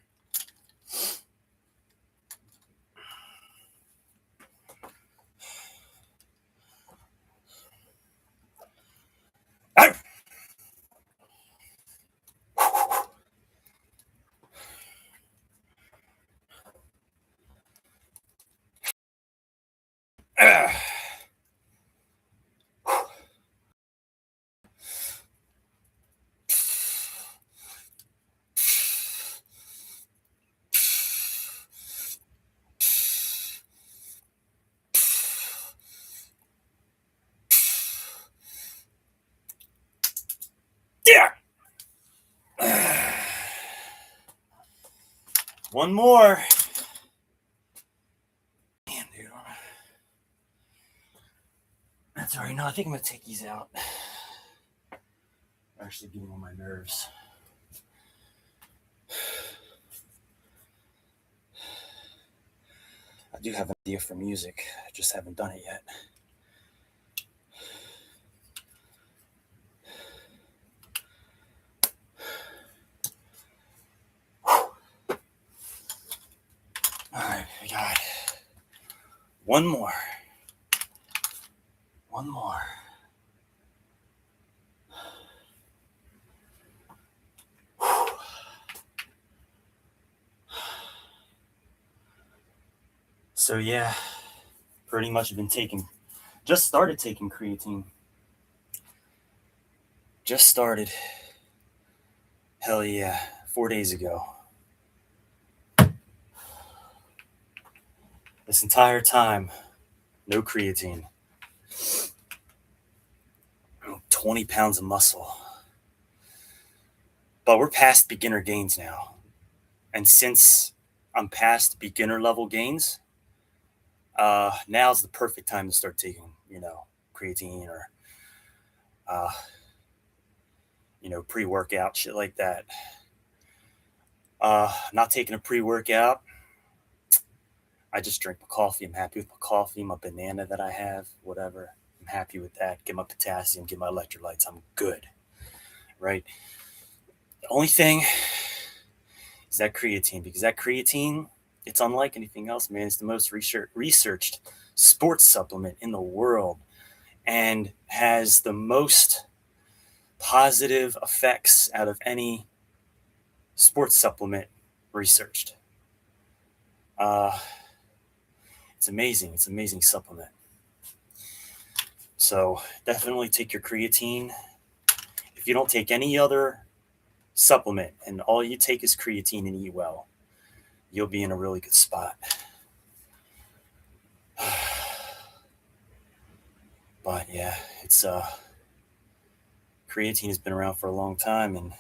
Yeah. One more. Damn, dude. That's all right. No, I think I'm going to take these out. They're actually getting on my nerves. I do have an idea for music. I just haven't done it yet. All right, we got one more. One more. So yeah, pretty much just started taking creatine. Just started. Hell yeah, 4 days ago. This entire time, no creatine. 20 pounds of muscle. But we're past beginner gains now. And since I'm past beginner level gains, now's the perfect time to start taking, creatine or, pre-workout, shit like that. Not taking a pre-workout. I just drink my coffee. I'm happy with my coffee, my banana that I have, whatever. I'm happy with that. Get my potassium, get my electrolytes. I'm good. Right? The only thing is that creatine, because that creatine, it's unlike anything else, man. It's the most researched sports supplement in the world. and has the most positive effects out of any sports supplement researched. It's amazing. It's an amazing supplement. So definitely take your creatine. If you don't take any other supplement and all you take is creatine and eat well, you'll be in a really good spot. But yeah, it's creatine has been around for a long time, and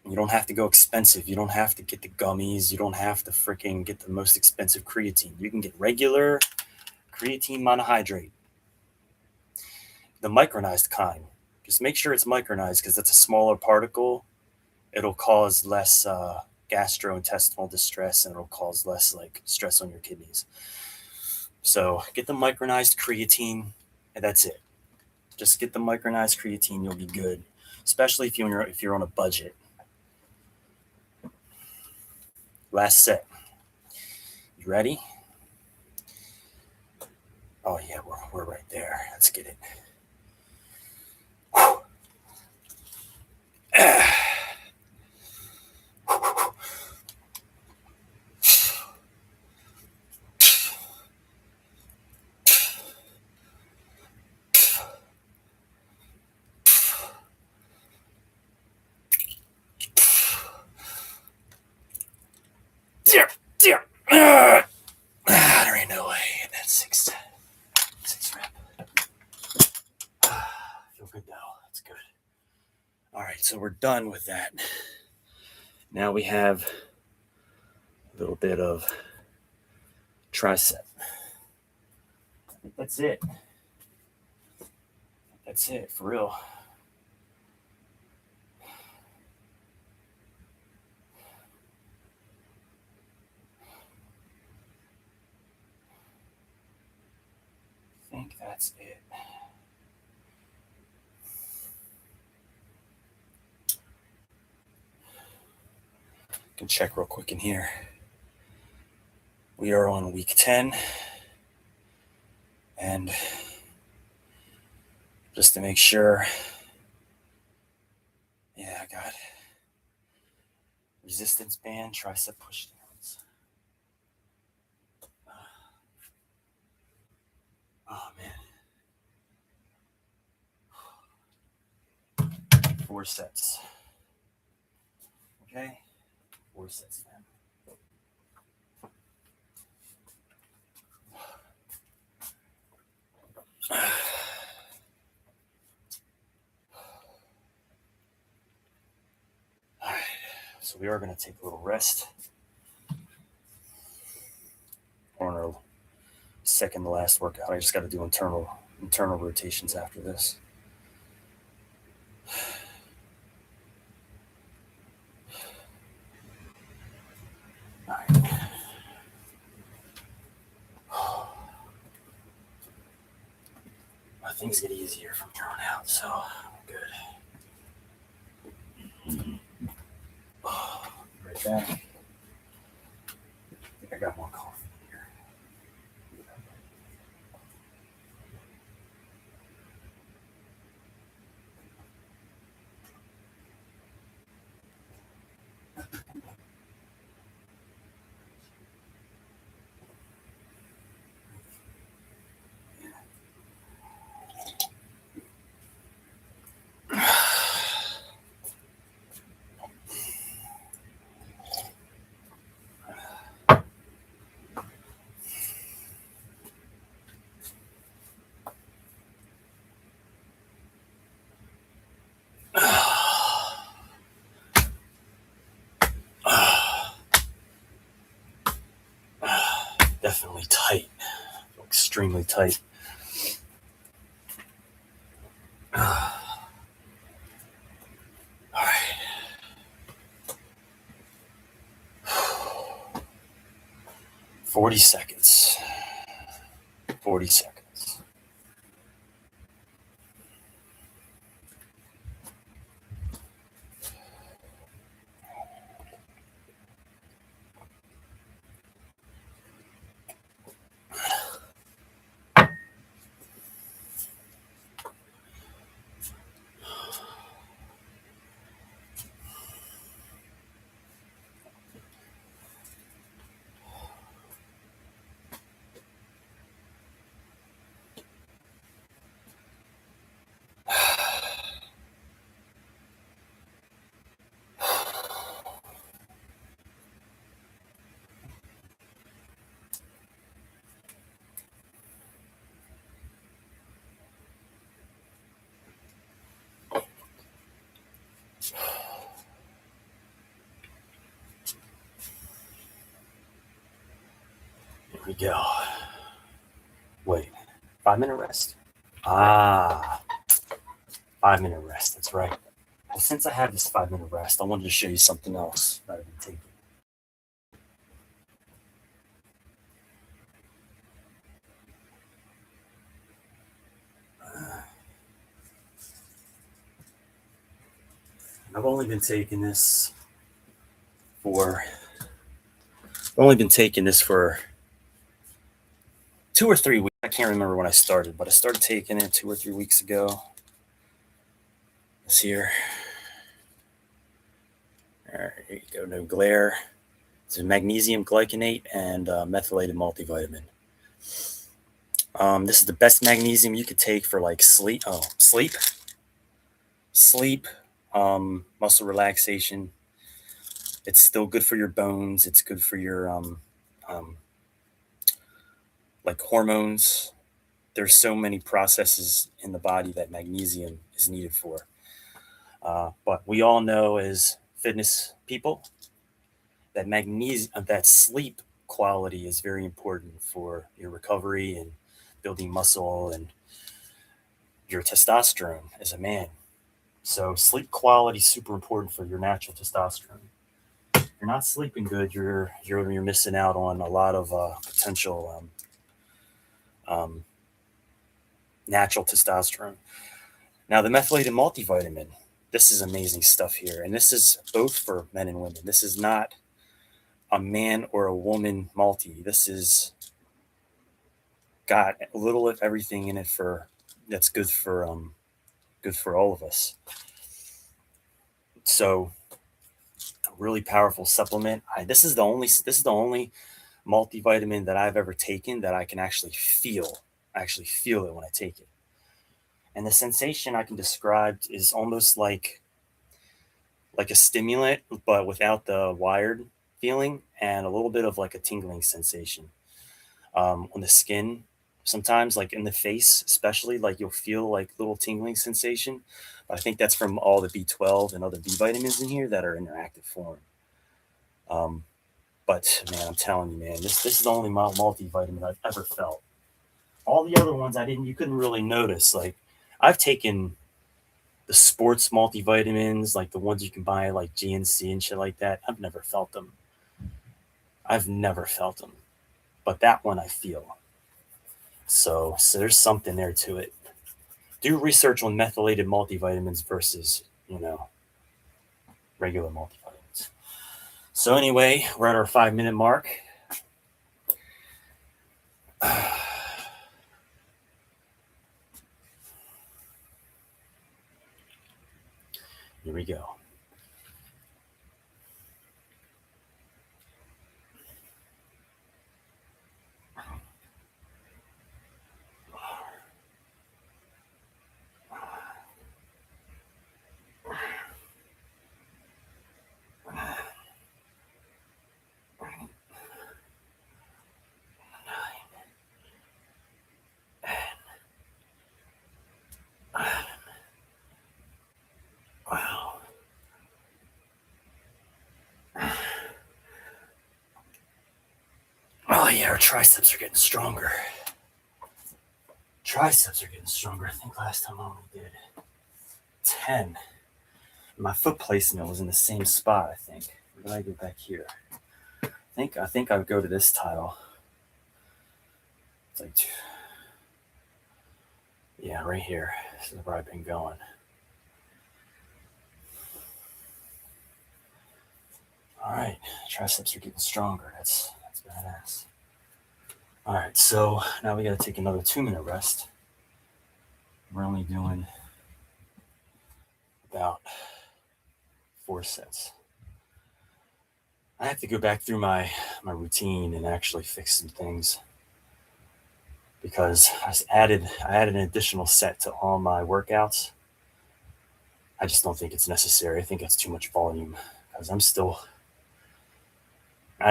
you don't have to go expensive. You don't have to get the gummies. You don't have to freaking get the most expensive creatine. You can get regular creatine monohydrate, the micronized kind. Just make sure it's micronized because it's a smaller particle. It'll cause less gastrointestinal distress, and it'll cause less like stress on your kidneys. So get the micronized creatine, and that's it. Just get the micronized creatine. You'll be good, especially if you're on a budget. Last set. You ready? Oh yeah, we're right there. Let's get it. There. There ain't no way. That's six rep. Feel good now. That's good. All right, so we're done with that. Now we have a little bit of tricep. I think that's it. That's it for real. I think that's it. Can check real quick in here. We are on week 10, and just to make sure, yeah, I got resistance band, tricep push downs. Oh man. 4 sets. Okay? 4 sets then. Alright, so we are going to take a little rest on our second to last workout. I just got to do internal rotations after this. Things get easier from here on out, so good. Right back. I think I got more coffee in here. Definitely tight. Extremely tight. All right. 40 seconds. 40 seconds. we go. Wait, 5 minute rest? Ah, 5 minute rest. That's right. Well, since I have this 5 minute rest, I wanted to show you something else that I've been taking. I've only been taking this for. I've only been taking this for 2 or 3 weeks. I can't remember when I started, but I started taking it 2 or 3 weeks ago. This here. There you go. No glare. It's a magnesium glycinate and methylated multivitamin. This is the best magnesium you could take for like sleep. Sleep, muscle relaxation. It's still good for your bones. It's good for your like hormones. There's so many processes in the body that magnesium is needed for. But we all know as fitness people that that sleep quality is very important for your recovery and building muscle and your testosterone as a man. So sleep quality is super important for your natural testosterone. If you're not sleeping good, you're missing out on a lot of potential natural testosterone. Now, the methylated multivitamin, this is amazing stuff here, and this is both for men and women. This is not a man or a woman multi. This is got a little of everything in it for that's good for all of us. So, a really powerful supplement. This is the only multivitamin that I've ever taken that I can actually feel. I actually feel it when I take it. And the sensation I can describe is almost like a stimulant, but without the wired feeling, and a little bit of like a tingling sensation on the skin. Sometimes, like in the face, especially, like you'll feel like little tingling sensation. But I think that's from all the B12 and other B vitamins in here that are in their active form. But man, I'm telling you, man, this is the only multivitamin I've ever felt. All the other ones you couldn't really notice. Like I've taken the sports multivitamins, like the ones you can buy like GNC and shit like that. I've never felt them. But that one I feel. So there's something there to it. Do research on methylated multivitamins versus, regular multivitamins. So anyway, we're at our 5 minute mark. Here we go. Wow. Oh yeah, our triceps are getting stronger. I think last time I only did 10. My foot placement was in the same spot, I think. Where did I go back here? I think I would go to this tile. It's like yeah, right here. This is where I've been going. All right, triceps are getting stronger. That's badass. All right, so now we got to take another 2 minute rest. We're only doing about 4 sets. I have to go back through my routine and actually fix some things because I added an additional set to all my workouts. I just don't think it's necessary. I think that's too much volume because I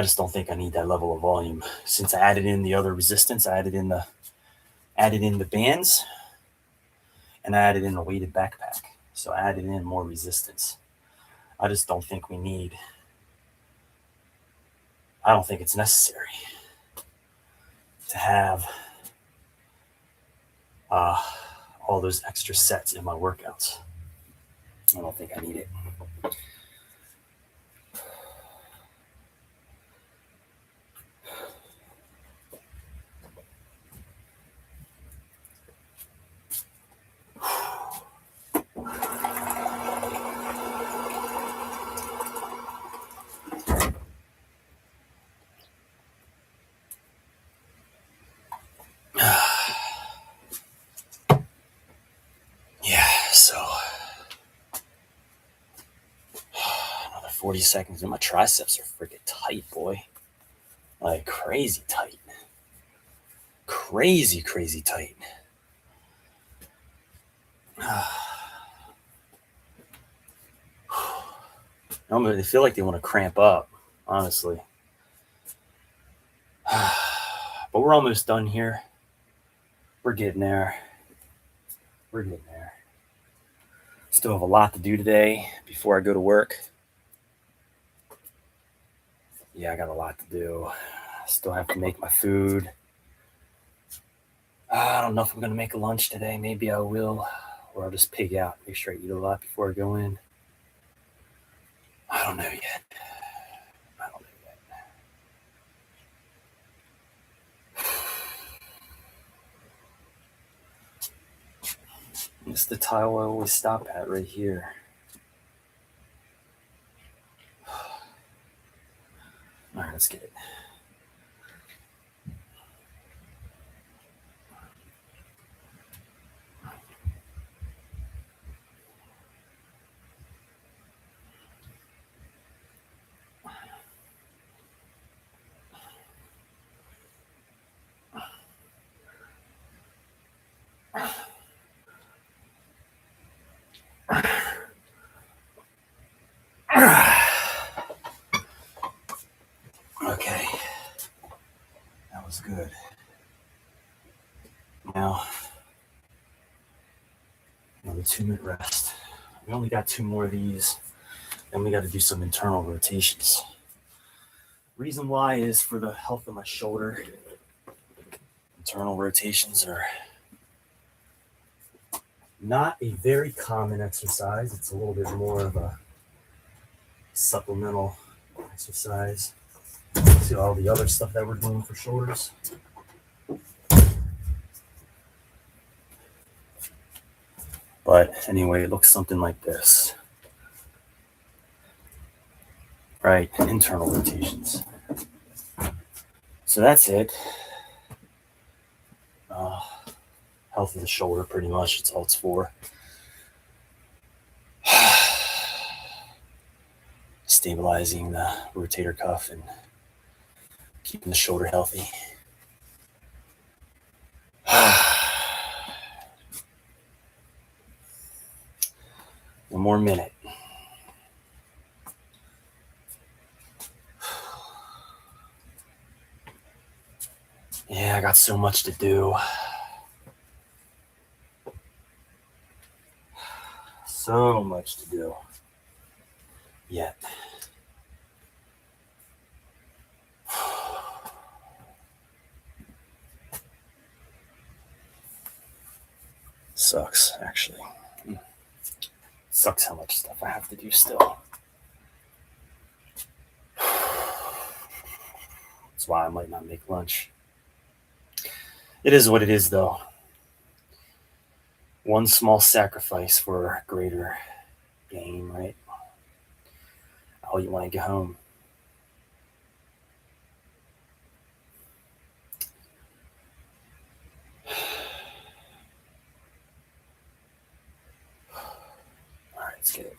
just don't think I need that level of volume. Since I added in the other resistance, I added in the bands, and I added in a weighted backpack. So I added in more resistance. I just don't think I don't think it's necessary. to have uh, all those extra sets in my workouts. I don't think I need it. Yeah, so another 40 seconds and my triceps are freaking tight, boy. Like crazy tight. Crazy, crazy tight. They feel like they want to cramp up, honestly. But we're almost done here. We're getting there. We're getting there. Still have a lot to do today before I go to work. Yeah, I got a lot to do. Still have to make my food. I don't know if I'm going to make a lunch today. Maybe I will. Or I'll just pig out. Make sure I eat a lot before I go in. I don't know yet. This is the tile I always stop at right here. All right, let's get it. Okay, that was good. Now, another 2-minute rest. We only got 2 more of these, and we got to do some internal rotations. Reason why is for the health of my shoulder. Internal rotations are not a very common exercise. It's a little bit more of a supplemental exercise to all the other stuff that we're doing for shoulders. But anyway, it looks something like this. Right, internal rotations. So that's it. Health of the shoulder, pretty much. It's all it's for. Stabilizing the rotator cuff and keeping the shoulder healthy. 1 more minute. Yeah, I got so much to do. So much to do. Yet. Sucks, actually. Sucks how much stuff I have to do still. That's why I might not make lunch. It is what it is, though. One small sacrifice for greater gain, right? Oh, you want to get home. All right, let's get it.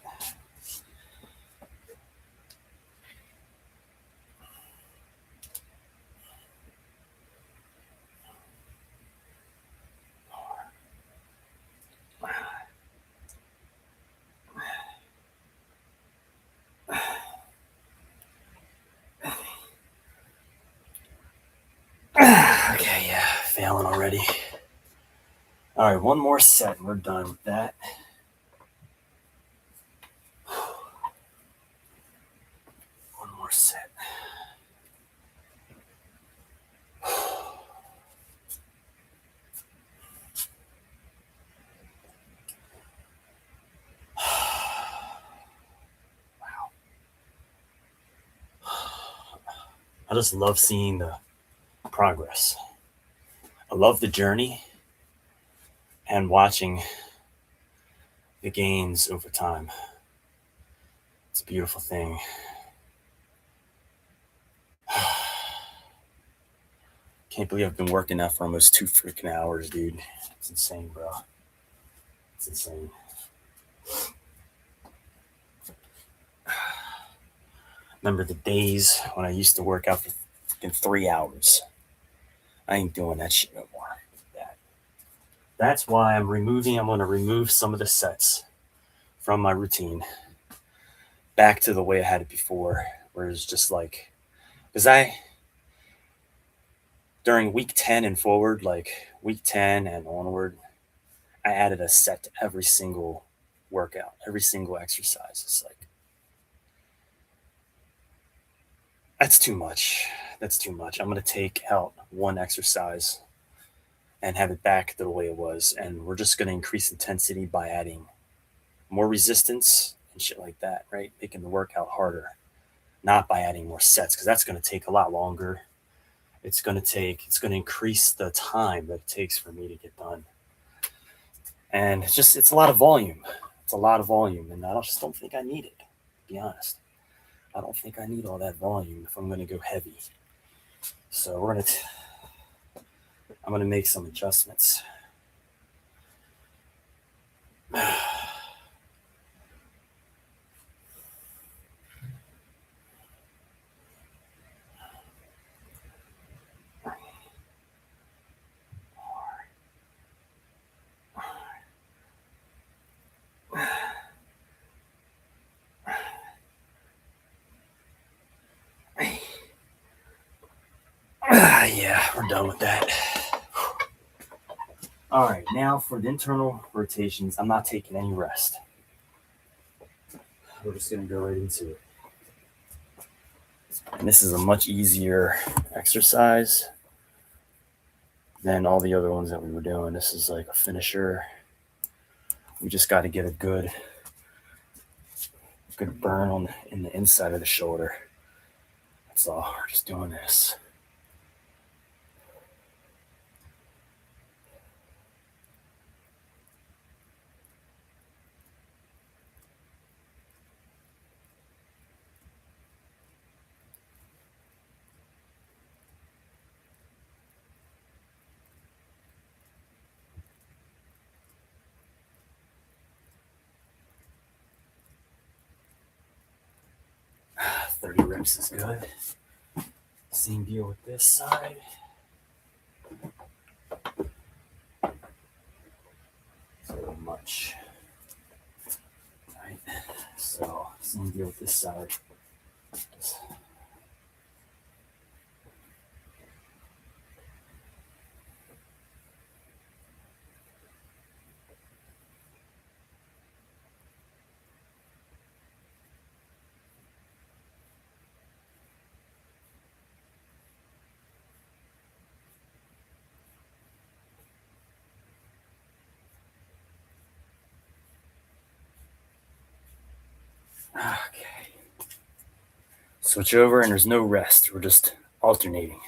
Okay, yeah, failing already. All right, 1 more set and we're done with that. One more set. just love seeing the progress. I love the journey and watching the gains over time. It's a beautiful thing. Can't believe I've been working out for almost 2 freaking hours, dude. It's insane, bro. It's insane. Remember the days when I used to work out for freaking 3 hours. I ain't doing that shit no more. That's why I'm going to remove some of the sets from my routine back to the way I had it before, where it's just like, because during week 10 and forward, like week 10 and onward, I added a set to every single workout, every single exercise. It's like, that's too much. That's too much. I'm going to take out one exercise and have it back to the way it was. And we're just going to increase intensity by adding more resistance and shit like that, right? Making the workout harder, not by adding more sets, because that's going to take a lot longer. It's going to increase the time that it takes for me to get done. And it's a lot of volume. It's a lot of volume. And I just don't think I need it, to be honest. I don't think I need all that volume if I'm going to go heavy. So I'm going to make some adjustments. Yeah, we're done with that. All right, now for the internal rotations, I'm not taking any rest. We're just going to go right into it. And this is a much easier exercise than all the other ones that we were doing. This is like a finisher. We just got to get a good burn in the inside of the shoulder. That's all. We're just doing this. Ah, 30 reps is good. Same deal with this side. It's a little much. Right. So same deal with this side. Okay. Switch over, and there's no rest. We're just alternating.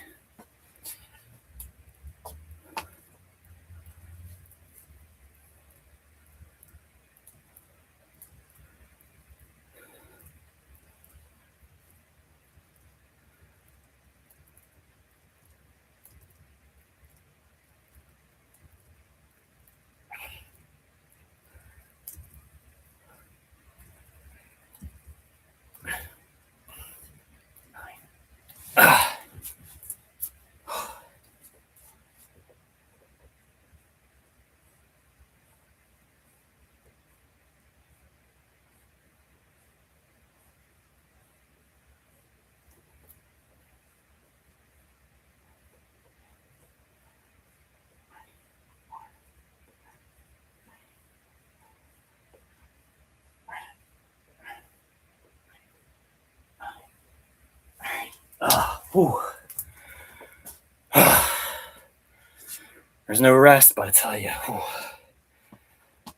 There's no rest, but I tell you,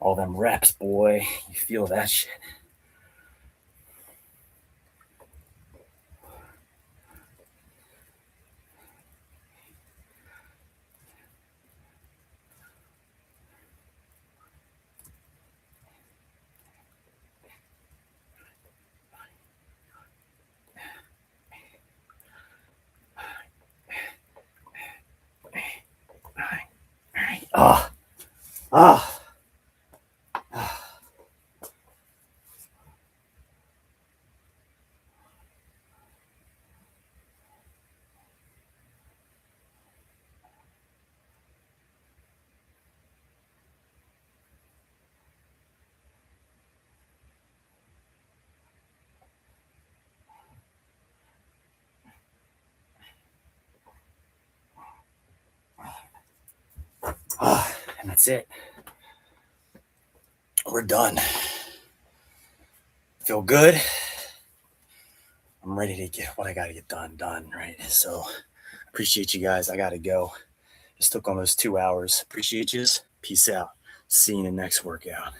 all them reps, boy, you feel that shit. Ah. And that's it. We're done. Feel good. I'm ready to get what I got to get done, right? So appreciate you guys. I got to go. Just took almost 2 hours. Appreciate yous. Peace out. See you in the next workout.